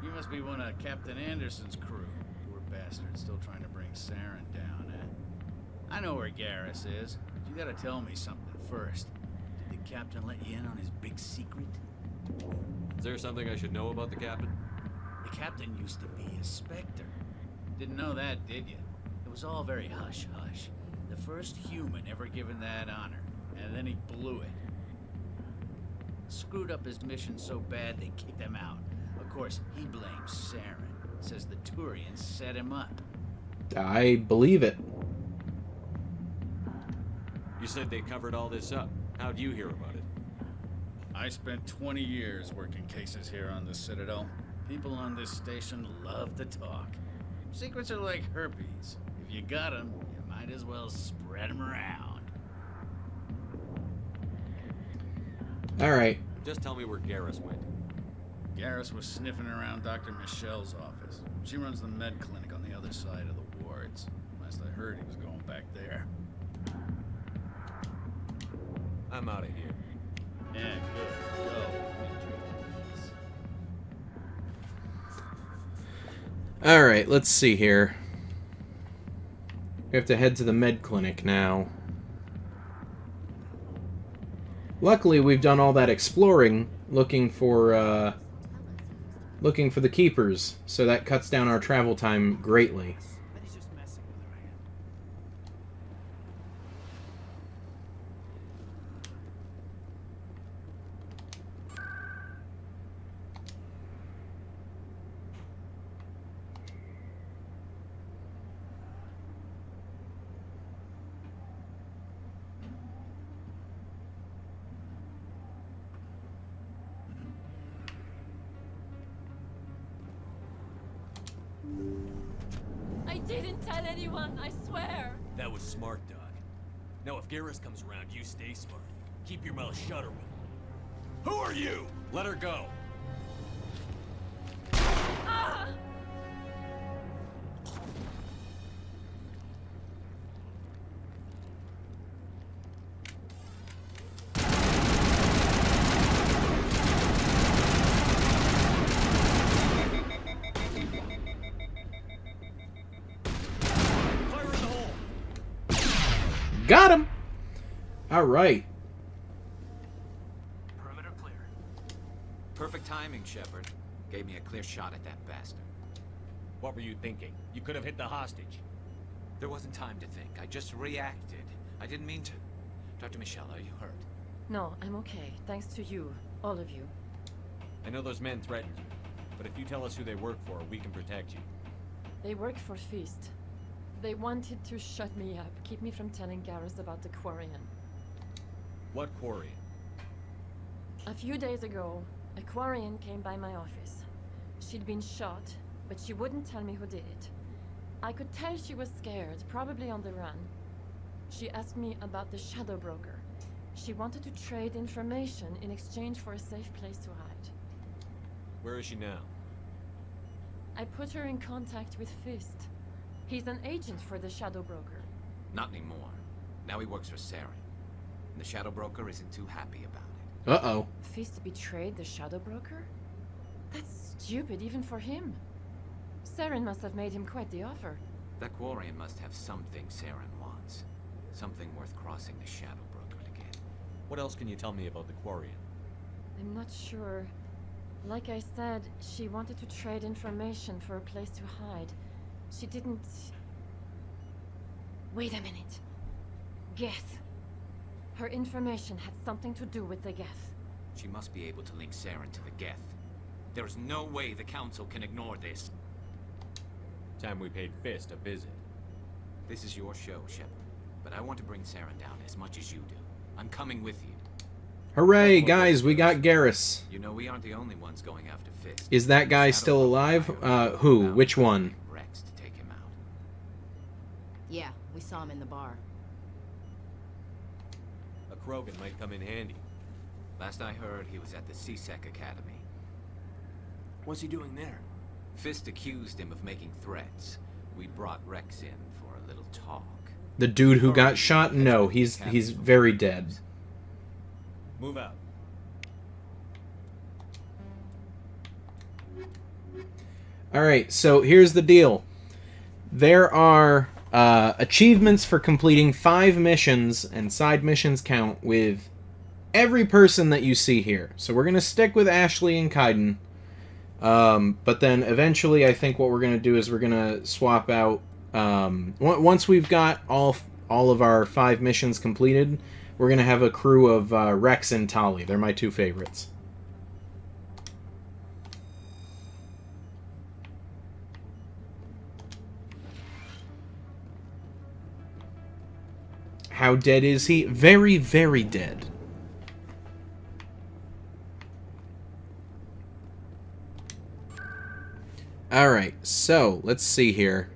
You must be one of Captain Anderson's crew. Poor bastard, still trying to bring Saren down, eh? I know where Garrus is, but you gotta tell me something first. Did the captain let you in on his big secret? Is there something I should know about the captain? The captain used to be a Spectre. Didn't know that, did you? It was all very hush-hush. The first human ever given that honor, and then he blew it. Screwed up his mission so bad they kicked him out. Of course, he blames Saren. Says the Turians set him up. I believe it. You said they covered all this up. How'd you hear about it? I spent 20 years working cases here on the Citadel. People on this station love to talk. Secrets are like herpes. If you got them, you might as well spread them around. Alright. Just tell me where Garrus went. Garrus was sniffing around Dr. Michelle's office. She runs the med clinic on the other side of the wards. Last I heard, he was going back there. I'm out of here. Yeah, good. Go. Alright, let's see here. We have to head to the med clinic now. Luckily, we've done all that exploring, looking for the keepers, so that cuts down our travel time greatly. I didn't tell anyone, I swear. That was smart, Doc. Now if Garrus comes around, you stay smart. Keep your mouth shut, Erwin. Who are you? Let her go. Ah! Got him! Alright. Perimeter clear. Perfect timing, Shepard. Gave me a clear shot at that bastard. What were you thinking? You could have hit the hostage. There wasn't time to think. I just reacted. I didn't mean to. Dr. Michelle, are you hurt? No, I'm okay. Thanks to you. All of you. I know those men threatened you, but if you tell us who they work for, we can protect you. They work for Feast. They wanted to shut me up, keep me from telling Garrus about the Quarian. What Quarian? A few days ago, a Quarian came by my office. She'd been shot, but she wouldn't tell me who did it. I could tell she was scared, probably on the run. She asked me about the Shadow Broker. She wanted to trade information in exchange for a safe place to hide. Where is she now? I put her in contact with Fist. He's an agent for the Shadow Broker. Not anymore. Now he works for Saren. And the Shadow Broker isn't too happy about it. Uh-oh. Fist betrayed the Shadow Broker? That's stupid even for him. Saren must have made him quite the offer. That Quarian must have something Saren wants. Something worth crossing the Shadow Broker to get. What else can you tell me about the Quarian? I'm not sure. Like I said, she wanted to trade information for a place to hide. She didn't... Wait a minute. Geth. Her information had something to do with the Geth. She must be able to link Saren to the Geth. There's no way the Council can ignore this. Time we paid Fist a visit. This is your show, Shepard. But I want to bring Saren down as much as you do. I'm coming with you. Hooray, guys, we got Garrus. You know, we aren't the only ones going after Fist. Is that guy still alive? Who? Which one? WREX to take him out. Yeah, we saw him in the bar. A Krogan might come in handy. Last I heard, he was at the CSEC Academy. What's he doing there? Fist accused him of making threats. We brought WREX in for a little talk. The dude who got shot? No, he's very dead. Move out. Alright, so here's the deal. There are achievements for completing 5 missions, and side missions count, with every person that you see here. So we're going to stick with Ashley and Kaiden. But then eventually I think what we're going to do is we're going to swap out... once we've got all of our 5 missions completed, we're going to have a crew of WREX and Tali. They're my 2 favorites. How dead is he? Very, very dead. Alright, so, let's see here.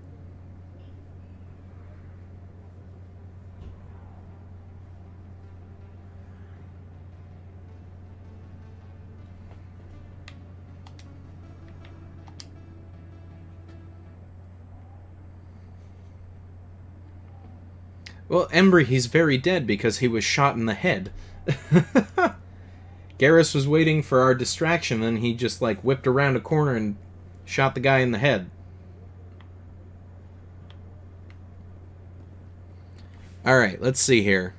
Well, Embry, he's very dead because he was shot in the head. Garrus was waiting for our distraction, and he just, like, whipped around a corner and shot the guy in the head. Alright, let's see here.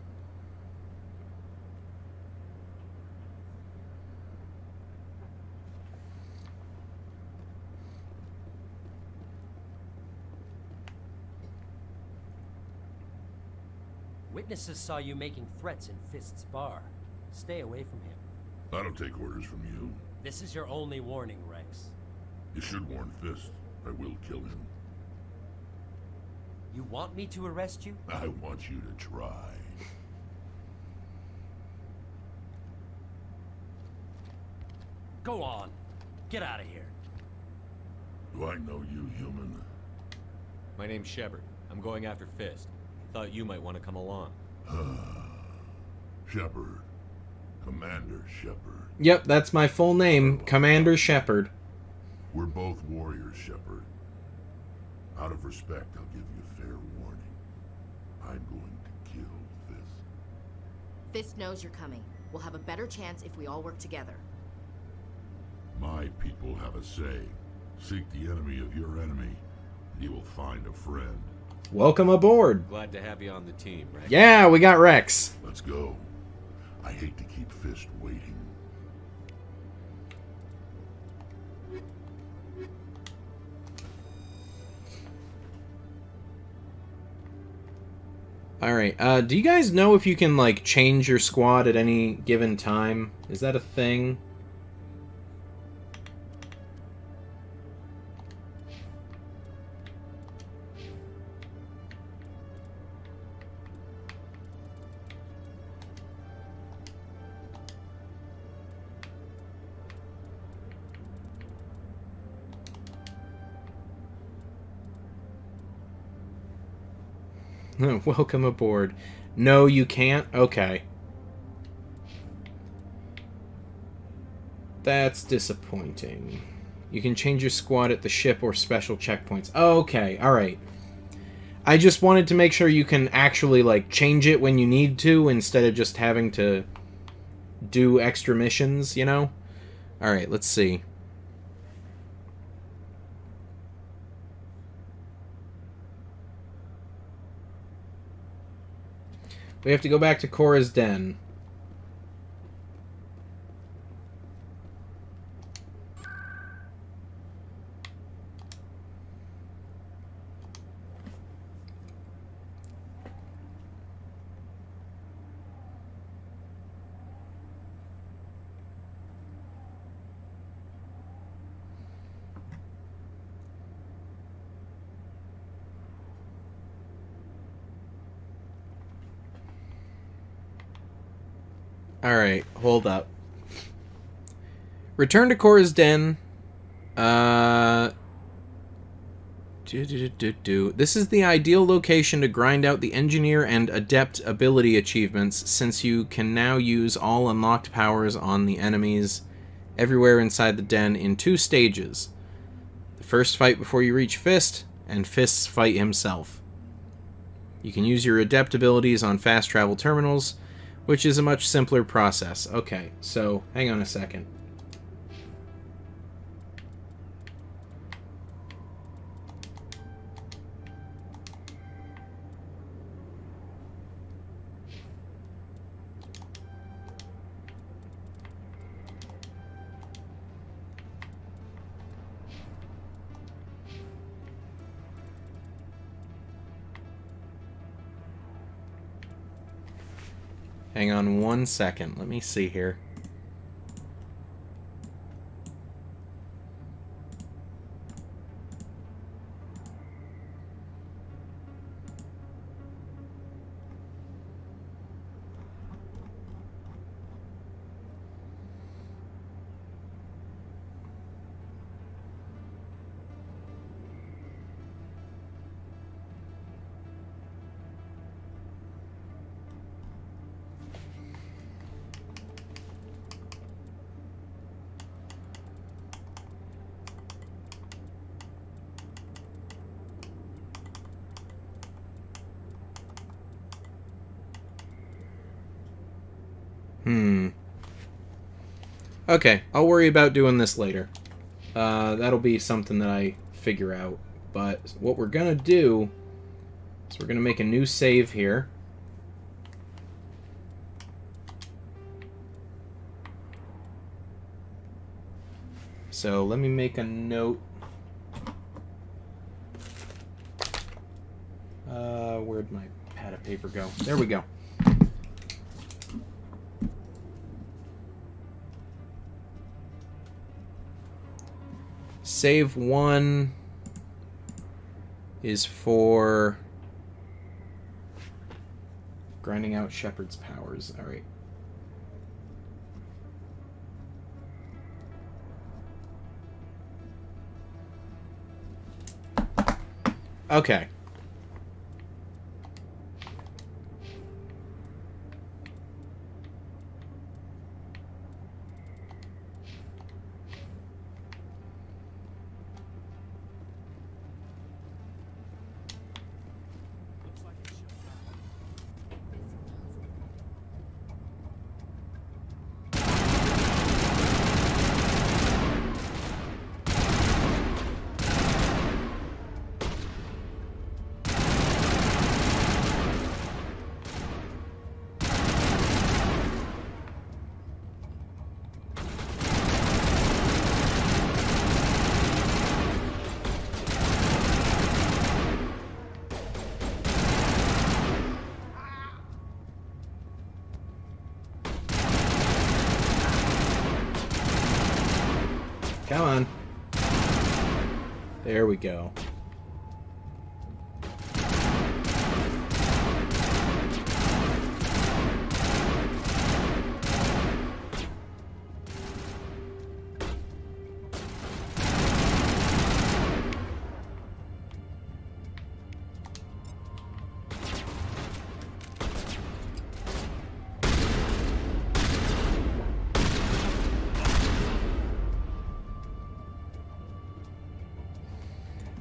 Witnesses saw you making threats in Fist's bar. Stay away from him. I don't take orders from you. This is your only warning, Rex. You should warn Fist. I will kill him. You want me to arrest you? I want you to try. Go on. Get out of here. Do I know you, human? My name's Shepard. I'm going after Fist. Thought you might want to come along. Shepard. Commander Shepard. Yep, that's my full name, Commander Shepard. We're both warriors, Shepard. Out of respect, I'll give you fair warning. I'm going to kill Fist. Fist knows you're coming. We'll have a better chance if we all work together. My people have a say. Seek the enemy of your enemy, and you will find a friend. Welcome aboard. Glad to have you on the team, Rex. Yeah, we got Rex. Let's go. I hate to keep Fist waiting. Alright, do you guys know if you can, like, change your squad at any given time? Is that a thing? Welcome aboard. No, you can't? Okay. That's disappointing. You can change your squad at the ship or special checkpoints. Okay, alright. I just wanted to make sure you can actually, like, change it when you need to instead of just having to do extra missions, you know? Alright, let's see. We have to go back to Cora's den. Alright, hold up. Return to Cora's den. This is the ideal location to grind out the Engineer and Adept ability achievements, since you can now use all unlocked powers on the enemies everywhere inside the den in 2 stages. The first fight before you reach Fist, and Fist's fight himself. You can use your Adept abilities on fast travel terminals, which is a much simpler process. Okay, so hang on a second. Hang on 1 second. Let me see here. Okay, I'll worry about doing this later. That'll be something that I figure out. But what we're gonna do is we're gonna make a new save here. So let me make a note. Where'd my pad of paper go? There we go. Save 1 is for grinding out Shepard's powers. All right. Okay. Come on. There we go.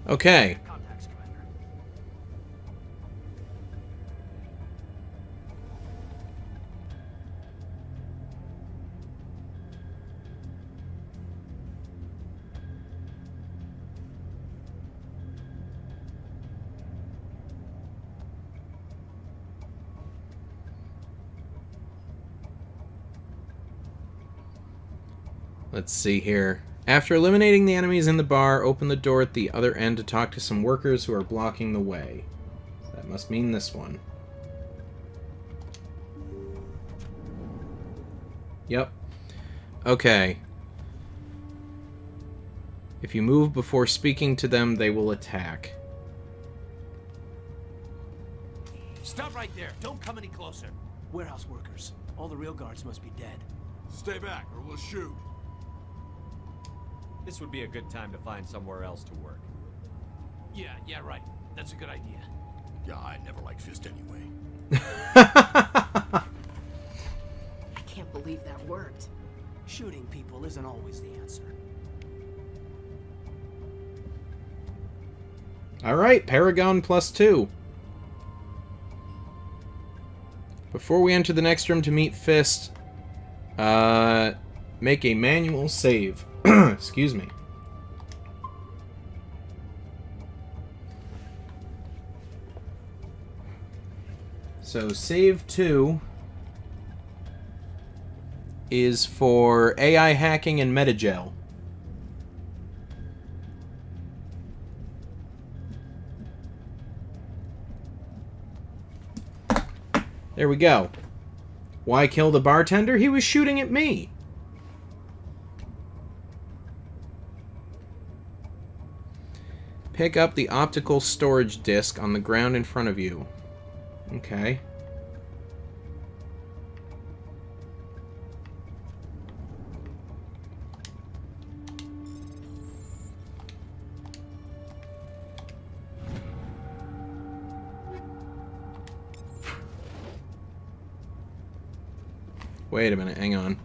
Okay. Let's see here. After eliminating the enemies in the bar, open the door at the other end to talk to some workers who are blocking the way. So that must mean this one. Yep. Okay. If you move before speaking to them, they will attack. Stop right there. Don't come any closer. Warehouse workers. All the real guards must be dead. Stay back or we'll shoot. This would be a good time to find somewhere else to work. Yeah, right. That's a good idea. Yeah, I never liked Fist anyway. I can't believe that worked. Shooting people isn't always the answer. Alright, Paragon +2. Before we enter the next room to meet Fist, make a manual save. Excuse me. So save 2 is for AI hacking and metagel. There we go. Why kill the bartender? He was shooting at me. Pick up the optical storage disc on the ground in front of you. Okay. Wait a minute, hang on.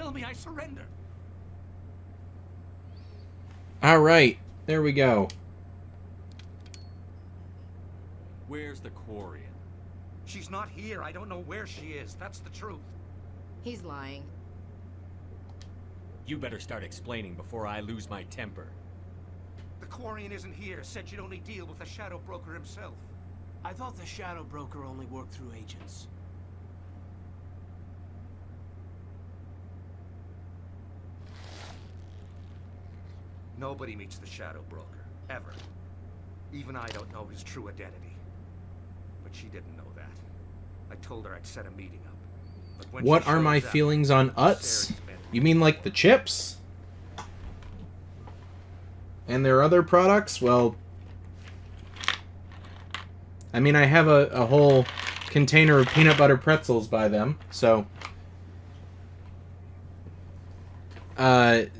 Tell me I surrender. All right, there we go. Where's the Quarian? She's not here. I don't know where she is. That's the truth. He's lying. You better start explaining before I lose my temper. The Quarian isn't here. Said you'd only deal with the Shadow Broker himself. I thought the Shadow Broker only worked through agents. Nobody meets the Shadow Broker. Ever. Even I don't know his true identity. But she didn't know that. I told her I'd set a meeting up. But when What she are my shows up, feelings on Utz? You mean like the chips? And their other products? Well, I mean, I have a whole container of peanut butter pretzels by them, so...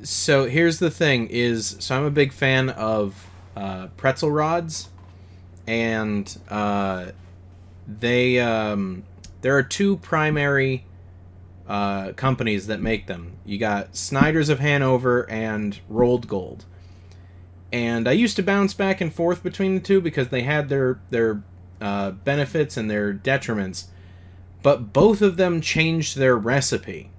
So here's the thing, so I'm a big fan of pretzel rods, and there are two primary companies that make them. You got Snyder's of Hanover and Rolled Gold. And I used to bounce back and forth between the two because they had their benefits and their detriments, but both of them changed their recipe.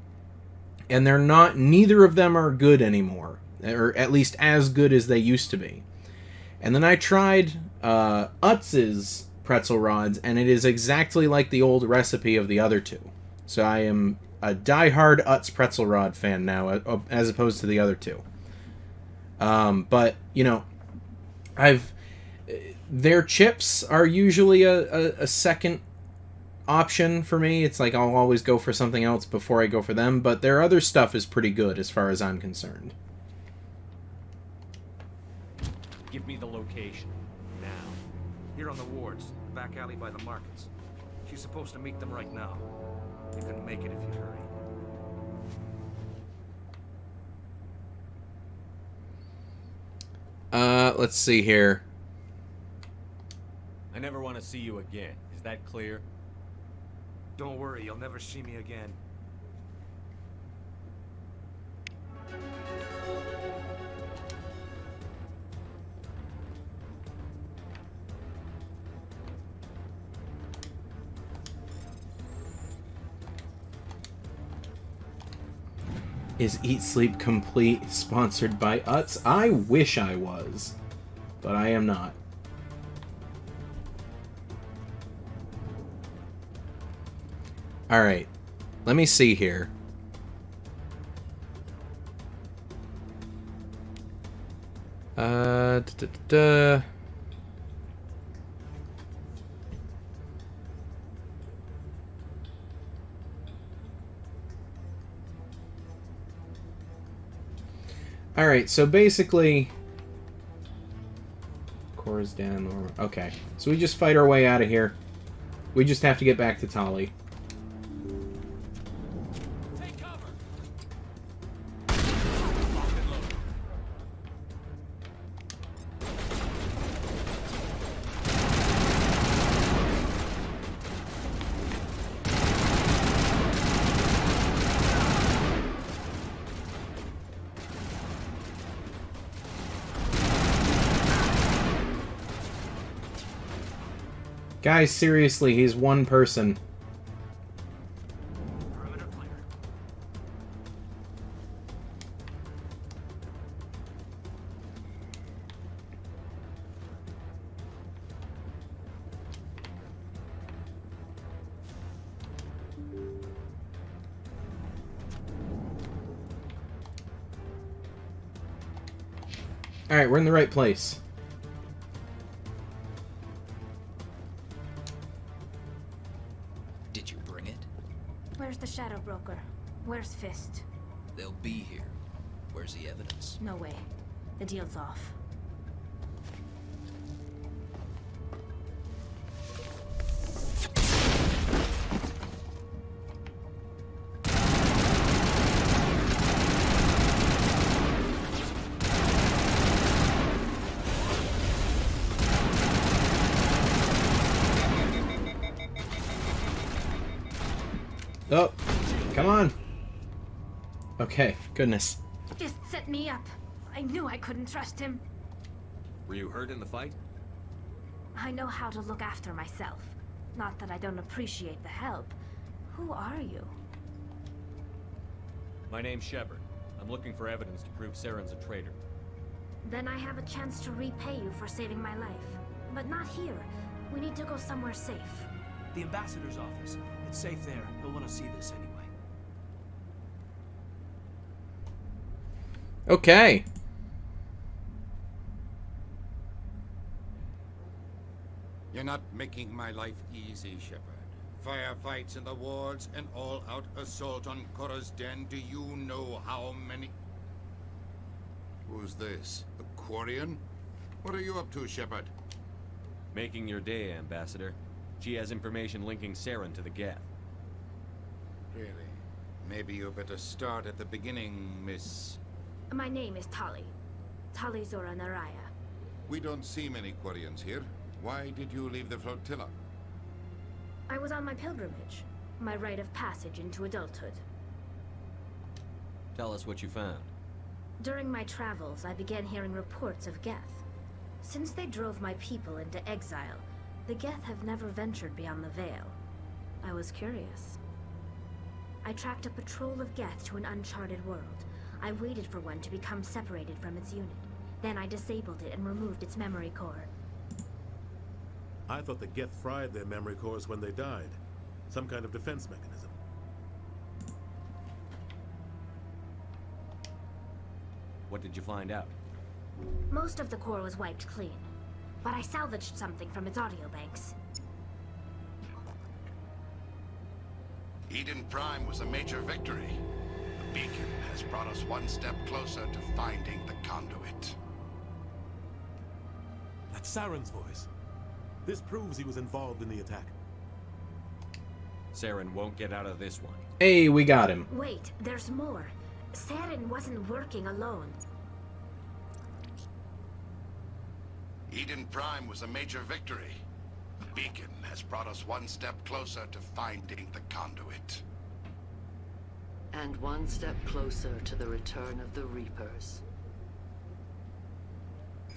And neither of them are good anymore, or at least as good as they used to be. And then I tried Utz's pretzel rods, and it is exactly like the old recipe of the other two. So I am a diehard Utz pretzel rod fan now, as opposed to the other two. But, you know, their chips are usually a second option for me. It's like I'll always go for something else before I go for them, but their other stuff is pretty good as far as I'm concerned. Give me the location. Now. Here on the wards, back alley by the markets. She's supposed to meet them right now. You can make it if you hurry. Let's see here. I never want to see you again. Is that clear? Don't worry, you'll never see me again. Is Eat Sleep Complete sponsored by Utz? I wish I was, but I am not. Alright, let me see here. Alright, so basically... Core's down. Okay, so we just fight our way out of here. We just have to get back to Tali. Guys, seriously, he's one person. Alright, we're in the right place. Did you bring it? Where's the Shadow Broker? Where's Fist? They'll be here. Where's the evidence? No way. The deal's off. Oh, come on. Okay, goodness. Just set me up. I knew I couldn't trust him. Were you hurt in the fight? I know how to look after myself. Not that I don't appreciate the help. Who are you? My name's Shepard. I'm looking for evidence to prove Saren's a traitor. Then I have a chance to repay you for saving my life. But not here. We need to go somewhere safe. The ambassador's office. It's safe there. He'll want to see this anyway. Okay. You're not making my life easy, Shepard. Firefights in the wards, an all-out assault on Korra's den. Do you know how many... Who's this? A Quarian? What are you up to, Shepard? Making your day, Ambassador. She has information linking Saren to the Geth. Really? Maybe you better start at the beginning, Miss... My name is Tali. Tali Zora Naraya. We don't see many Quarians here. Why did you leave the flotilla? I was on my pilgrimage. My rite of passage into adulthood. Tell us what you found. During my travels, I began hearing reports of Geth. Since they drove my people into exile, the Geth have never ventured beyond the Veil. I was curious. I tracked a patrol of Geth to an uncharted world. I waited for one to become separated from its unit. Then I disabled it and removed its memory core. I thought the Geth fried their memory cores when they died. Some kind of defense mechanism. What did you find out? Most of the core was wiped clean, but I salvaged something from its audio banks. Eden Prime was a major victory. The beacon has brought us one step closer to finding the conduit. That's Saren's voice. This proves he was involved in the attack. Saren won't get out of this one. Hey, we got him. Wait, there's more. Saren wasn't working alone. Eden Prime was a major victory. The beacon has brought us one step closer to finding the conduit. And one step closer to the return of the Reapers.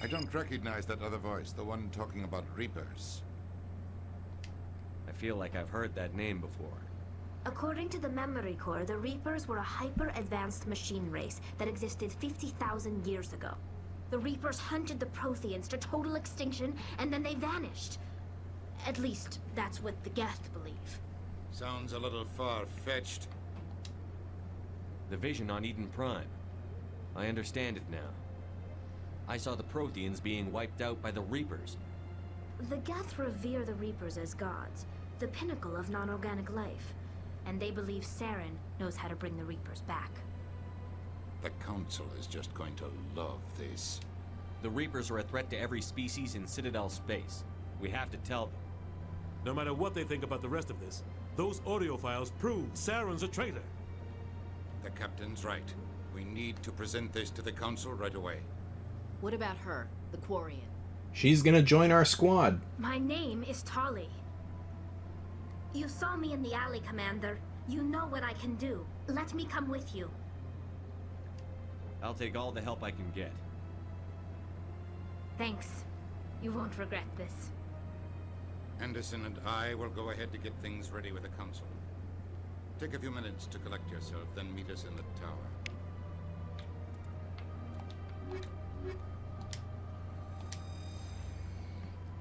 I don't recognize that other voice, the one talking about Reapers. I feel like I've heard that name before. According to the memory core, the Reapers were a hyper-advanced machine race that existed 50,000 years ago. The Reapers hunted the Protheans to total extinction, and then they vanished. At least, that's what the Geth believe. Sounds a little far-fetched. The vision on Eden Prime. I understand it now. I saw the Protheans being wiped out by the Reapers. The Geth revere the Reapers as gods, the pinnacle of non-organic life. And they believe Saren knows how to bring the Reapers back. The Council is just going to love this. The Reapers are a threat to every species in Citadel space. We have to tell them. No matter what they think about the rest of this, those audio files prove Saren's a traitor. The Captain's right. We need to present this to the Council right away. What about her, the Quarian? She's gonna join our squad. My name is Tali. You saw me in the alley, Commander. You know what I can do. Let me come with you. I'll take all the help I can get. Thanks. You won't regret this. Anderson and I will go ahead to get things ready with the Council. Take a few minutes to collect yourself, then meet us in the tower.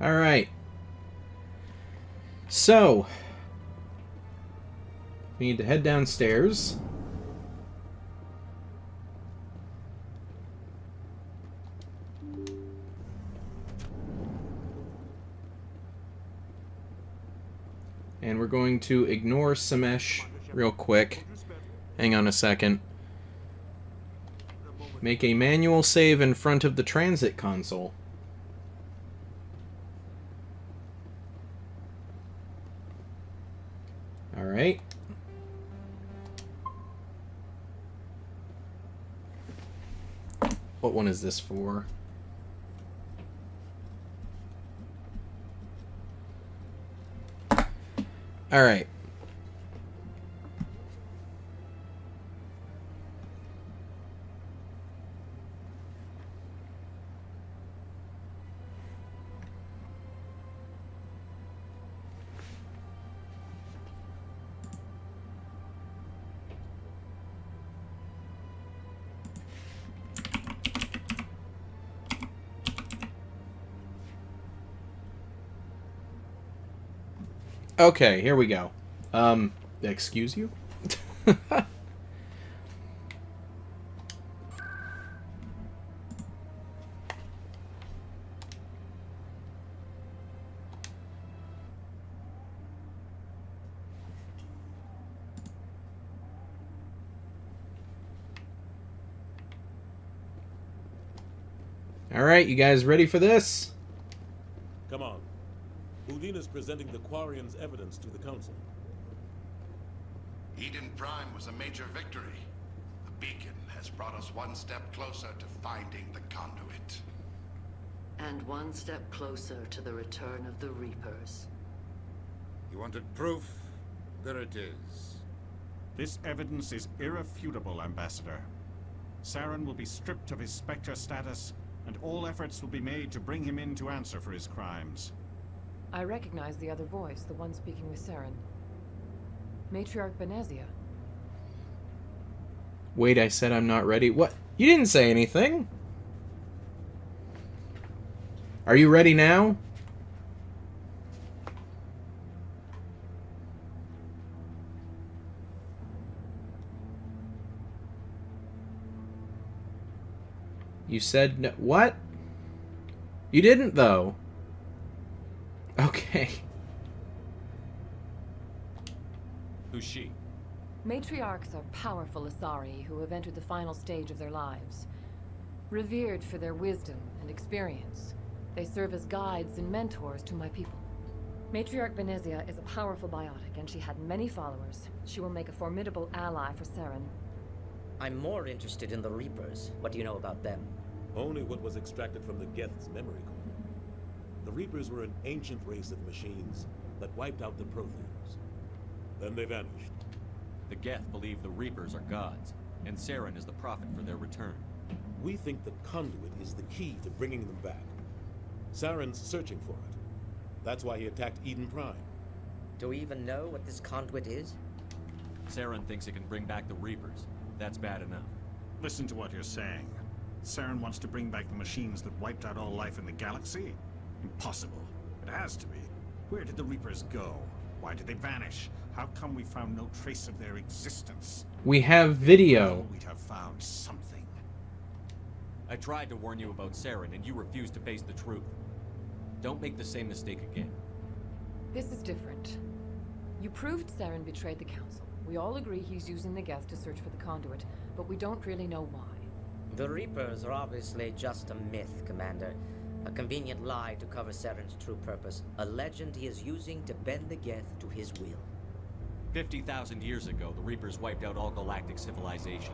All right. So, we need to head downstairs. And we're going to ignore Samesh real quick. Hang on a second. Make a manual save in front of the transit console. Alright. What one is this for? Alright. Okay, here we go. Excuse you? Alright, you guys ready for this? Come on. Udine is presenting the Quarians' evidence to the Council. Eden Prime was a major victory. The beacon has brought us one step closer to finding the conduit. And one step closer to the return of the Reapers. You wanted proof? There it is. This evidence is irrefutable, Ambassador. Saren will be stripped of his Spectre status, and all efforts will be made to bring him in to answer for his crimes. I recognize the other voice, the one speaking with Saren. Matriarch Benezia. Wait, I said I'm not ready. What? You didn't say anything. Are you ready now? You said no. What? You didn't, though. Okay. Who's she? Matriarchs are powerful Asari who have entered the final stage of their lives. Revered for their wisdom and experience, they serve as guides and mentors to my people. Matriarch Benezia is a powerful biotic, and she had many followers. She will make a formidable ally for Saren. I'm more interested in the Reapers. What do you know about them? Only what was extracted from the Geth's memory core. The Reapers were an ancient race of machines that wiped out the Protheans. Then they vanished. The Geth believe the Reapers are gods, and Saren is the prophet for their return. We think the conduit is the key to bringing them back. Saren's searching for it. That's why he attacked Eden Prime. Do we even know what this conduit is? Saren thinks it can bring back the Reapers. That's bad enough. Listen to what you're saying. Saren wants to bring back the machines that wiped out all life in the galaxy? Impossible. It has to be. Where did the Reapers go? Why did they vanish? How come we found no trace of their existence? We have video. We'd have found something. I tried to warn you about Saren, and you refused to face the truth. Don't make the same mistake again. This is different. You proved Saren betrayed the Council. We all agree he's using the Geth to search for the conduit, but we don't really know why. The Reapers are obviously just a myth, Commander. A convenient lie to cover Saren's true purpose. A legend he is using to bend the Geth to his will. 50,000 years ago, the Reapers wiped out all galactic civilization.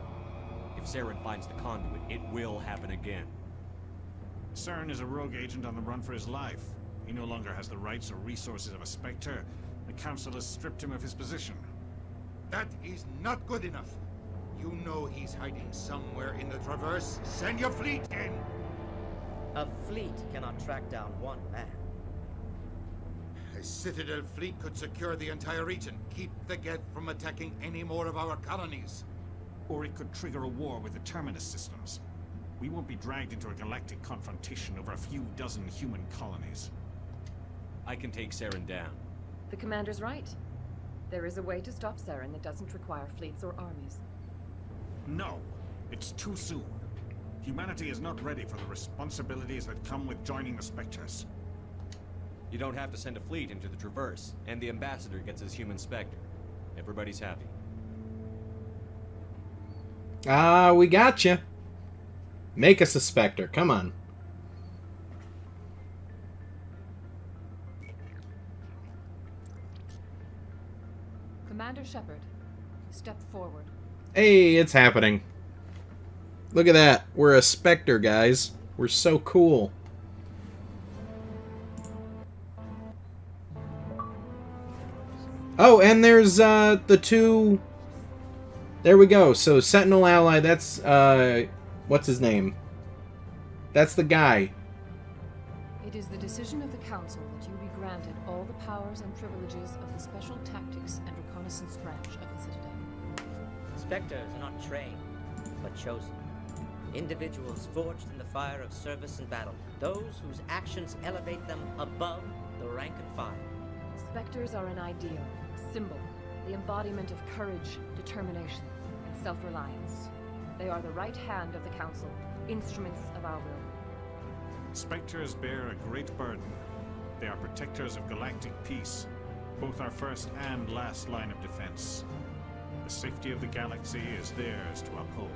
If Saren finds the conduit, it will happen again. Saren is a rogue agent on the run for his life. He no longer has the rights or resources of a Spectre. The Council has stripped him of his position. That is not good enough. You know he's hiding somewhere in the Traverse. Send your fleet in! A fleet cannot track down one man. A Citadel fleet could secure the entire region. Keep the Geth from attacking any more of our colonies. Or it could trigger a war with the Terminus systems. We won't be dragged into a galactic confrontation over a few dozen human colonies. I can take Saren down. The Commander's right. There is a way to stop Saren that doesn't require fleets or armies. No, it's too soon. Humanity is not ready for the responsibilities that come with joining the Spectres. You don't have to send a fleet into the Traverse, and the Ambassador gets his human Spectre. Everybody's happy. Ah, we gotcha. Make us a Spectre, come on. Commander Shepard, step forward. Hey, it's happening. Look at that. We're a Spectre, guys. We're so cool. Oh, and there's the two... There we go. So, Sentinel Ally, that's, what's his name? That's the guy. It is the decision of the Council that you be granted all the powers and privileges of the Special Tactics and Reconnaissance branch of the Citadel. Spectres are not trained, but chosen. Individuals forged in the fire of service and battle. Those whose actions elevate them above the rank and file. Spectres are an ideal, a symbol, the embodiment of courage, determination, and self-reliance. They are the right hand of the Council, instruments of our will. Spectres bear a great burden. They are protectors of galactic peace, both our first and last line of defense. The safety of the galaxy is theirs to uphold.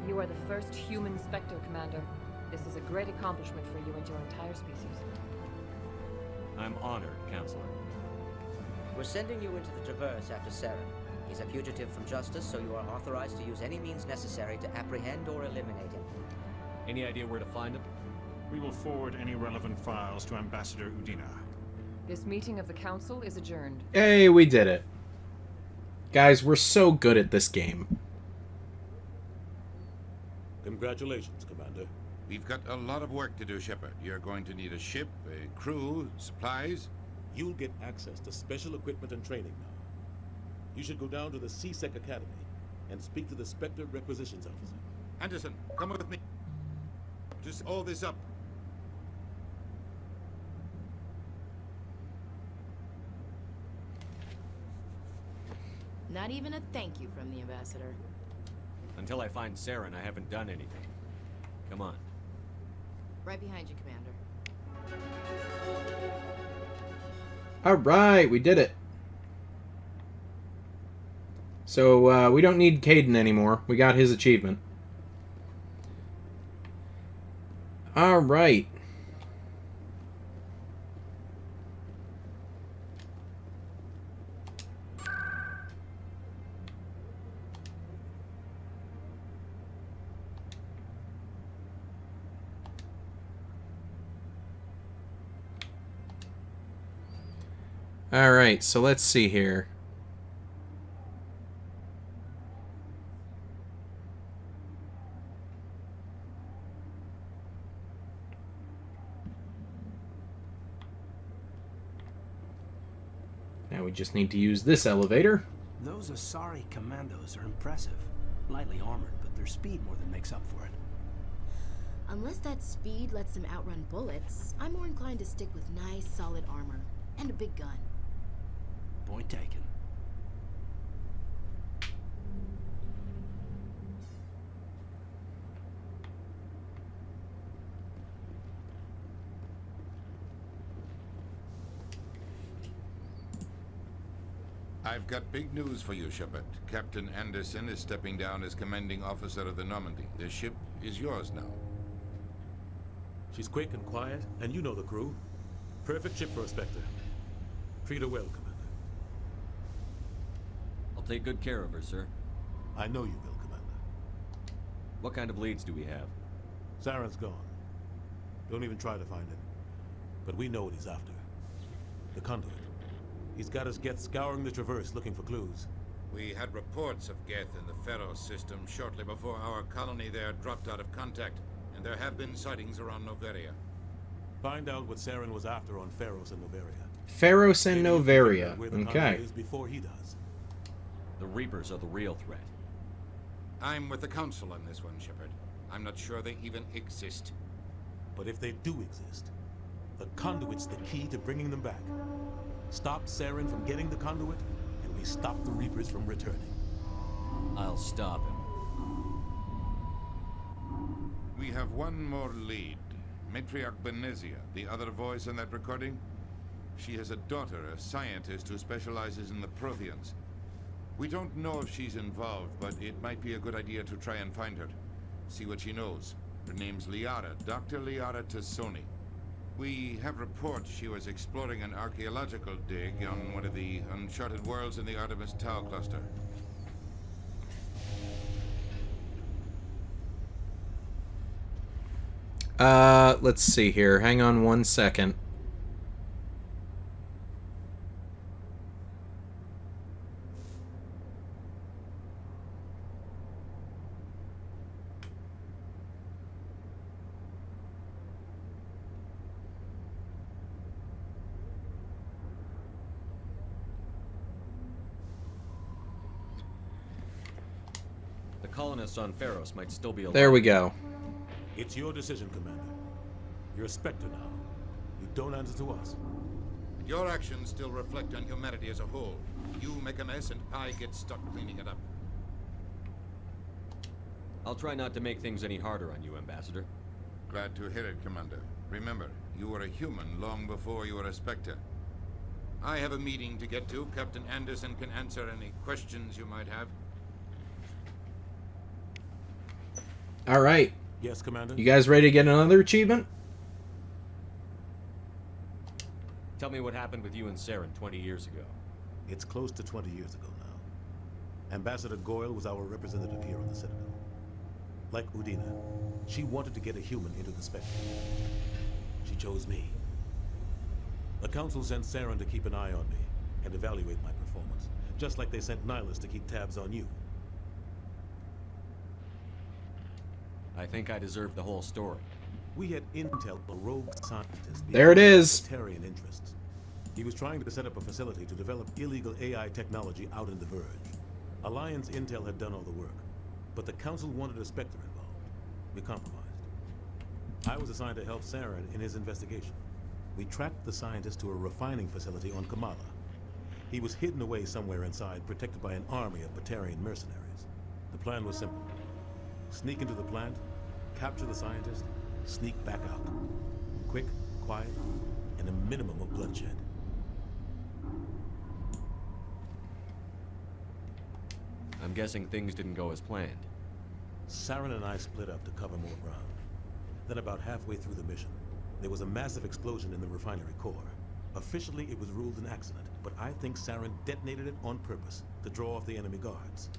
You are the first human Spectre, Commander. This is a great accomplishment for you and your entire species. I'm honored, Counselor. We're sending you into the Traverse after Saren. He's a fugitive from justice, so you are authorized to use any means necessary to apprehend or eliminate him. Any idea where to find him? We will forward any relevant files to Ambassador Udina. This meeting of the Council is adjourned. Hey, we did it. Guys, we're so good at this game. Congratulations, Commander. We've got a lot of work to do, Shepard. You're going to need a ship, a crew, supplies. You'll get access to special equipment and training now. You should go down to the C-Sec Academy and speak to the Spectre Requisitions Officer. Anderson, come with me. Just all this up. Not even a thank you from the Ambassador. Until I find Saren, I haven't done anything. Come on. Right behind you, Commander. Alright, we did it. So, we don't need Caden anymore. We got his achievement. Alright. Alright, so let's see here. Now we just need to use this elevator. Those Asari commandos are impressive. Lightly armored, but their speed more than makes up for it. Unless that speed lets them outrun bullets, I'm more inclined to stick with nice, solid armor. And a big gun. Point taken. I've got big news for you, Shepard. Captain Anderson is stepping down as commanding officer of the Normandy. The ship is yours now. She's quick and quiet, and you know the crew. Perfect ship for a Spectre. Treat her well, Commander. I'll take good care of her, sir. I know you will, Commander. What kind of leads do we have? Saren's gone. Don't even try to find him. But we know what he's after. The conduit. He's got us Geth scouring the Traverse looking for clues. We had reports of Geth in the Pharaoh system shortly before our colony there dropped out of contact, and there have been sightings around Noveria. Find out what Saren was after on Pharos and Noveria. Pharos and Noveria. Okay. Before he does. The Reapers are the real threat. I'm with the Council on this one, Shepard. I'm not sure they even exist. But if they do exist, the conduit's the key to bringing them back. Stop Saren from getting the conduit, and we stop the Reapers from returning. I'll stop him. We have one more lead. Matriarch Benezia, the other voice in that recording. She has a daughter, a scientist who specializes in the Protheans. We don't know if she's involved, but it might be a good idea to try and find her. See what she knows. Her name's Liara, Dr. Liara Tassoni. We have reports she was exploring an archaeological dig on one of the uncharted worlds in the Artemis Tau cluster. Let's see here. Hang on one second. The colonists on Pharos might still be alive. There we go. It's your decision, Commander. You're a Spectre now. You don't answer to us. But your actions still reflect on humanity as a whole. You make a mess and I get stuck cleaning it up. I'll try not to make things any harder on you, Ambassador. Glad to hear it, Commander. Remember, you were a human long before you were a Spectre. I have a meeting to get to. Captain Anderson can answer any questions you might have. All right. Yes, Commander? You guys ready to get another achievement? Tell me what happened with you and Saren 20 years ago. It's close to 20 years ago now. Ambassador Goyle was our representative here on the Citadel. Like Udina, she wanted to get a human into the Spectre. She chose me. The Council sent Saren to keep an eye on me and evaluate my performance, just like they sent Nihilus to keep tabs on you. I think I deserve the whole story. We had intel of a rogue scientist. There it is. Sectarian interests. He was trying to set up a facility to develop illegal AI technology out in the Verge. Alliance intel had done all the work, but the Council wanted a Spectre involved. We compromised. I was assigned to help Saren in his investigation. We tracked the scientist to a refining facility on Kamala. He was hidden away somewhere inside, protected by an army of Batarian mercenaries. The plan was simple. Sneak into the plant, capture the scientist, sneak back out. Quick, quiet, and a minimum of bloodshed. I'm guessing things didn't go as planned. Saren and I split up to cover more ground. Then about halfway through the mission, there was a massive explosion in the refinery core. Officially, it was ruled an accident, but I think Saren detonated it on purpose to draw off the enemy guards.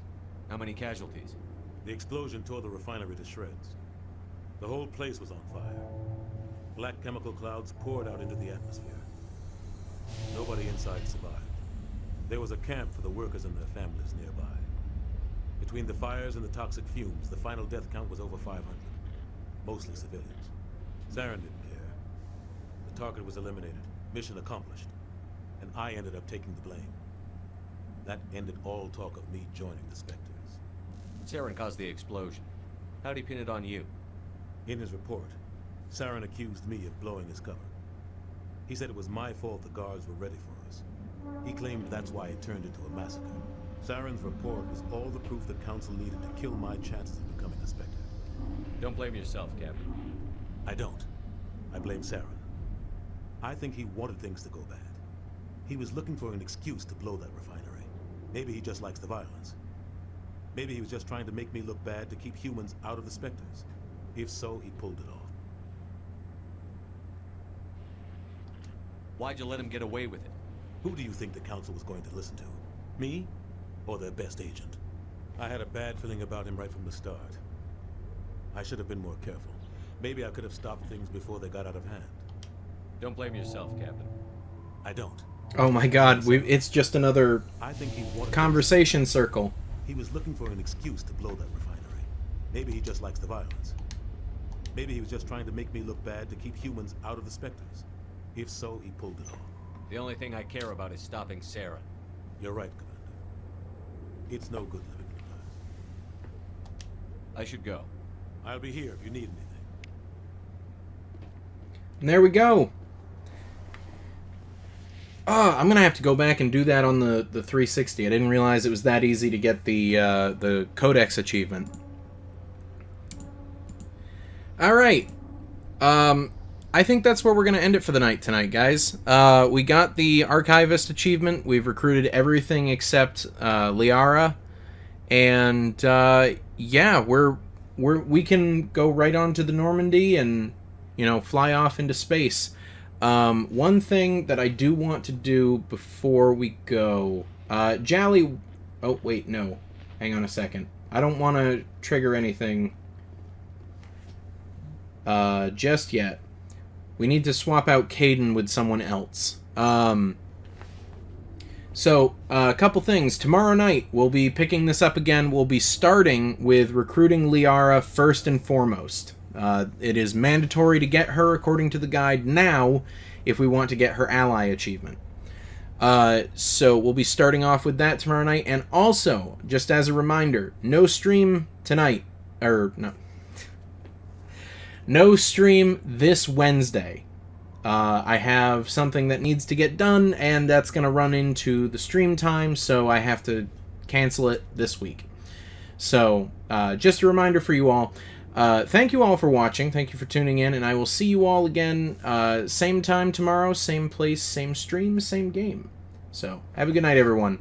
How many casualties? The explosion tore the refinery to shreds. The whole place was on fire. Black chemical clouds poured out into the atmosphere. Nobody inside survived. There was a camp for the workers and their families nearby. Between the fires and the toxic fumes, the final death count was over 500. Mostly civilians. Saren didn't care. The target was eliminated, mission accomplished, and I ended up taking the blame. That ended all talk of me joining the Spectres. Saren caused the explosion. How'd he pin it on you? In his report, Saren accused me of blowing his cover. He said it was my fault the guards were ready for us. He claimed that's why it turned into a massacre. Saren's report was all the proof the Council needed to kill my chances of becoming a Spectre. Don't blame yourself, Captain. I don't. I blame Saren. I think he wanted things to go bad. He was looking for an excuse to blow that refinery. Maybe he just likes the violence. Maybe he was just trying to make me look bad to keep humans out of the Spectres. If so, he pulled it off. Why'd you let him get away with it? Who do you think the Council was going to listen to? Me? Or their best agent? I had a bad feeling about him right from the start. I should have been more careful. Maybe I could have stopped things before they got out of hand. Don't blame yourself, Captain. I don't. Oh my god, it's just another I think he wanted conversation circle. He was looking for an excuse to blow that refinery. Maybe he just likes the violence. Maybe he was just trying to make me look bad to keep humans out of the Spectres. If so, he pulled it off. The only thing I care about is stopping Saren. You're right, Commander. It's no good living in the past. I should go. I'll be here if you need anything. And there we go. I'm gonna have to go back and do that on the 360. I didn't realize it was that easy to get the Codex achievement. All right. I think that's where we're gonna end it for the night tonight, guys. We got the Archivist achievement. We've recruited everything except Liara, and yeah, we can go right on to the Normandy and fly off into space. One thing that I do want to do before we go, Jally. Oh wait, no. Hang on a second. I don't want to trigger anything just yet. We need to swap out Caden with someone else. So, a couple things. Tomorrow night, we'll be picking this up again. We'll be starting with recruiting Liara first and foremost. It is mandatory to get her, according to the guide, now, if we want to get her ally achievement. So, we'll be starting off with that tomorrow night. And also, just as a reminder, no stream tonight. No stream this Wednesday. I have something that needs to get done, and that's going to run into the stream time, so I have to cancel it this week. So, just a reminder for you all. Thank you all for watching. Thank you for tuning in, and I will see you all again same time tomorrow, same place, same stream, same game. So, have a good night, everyone.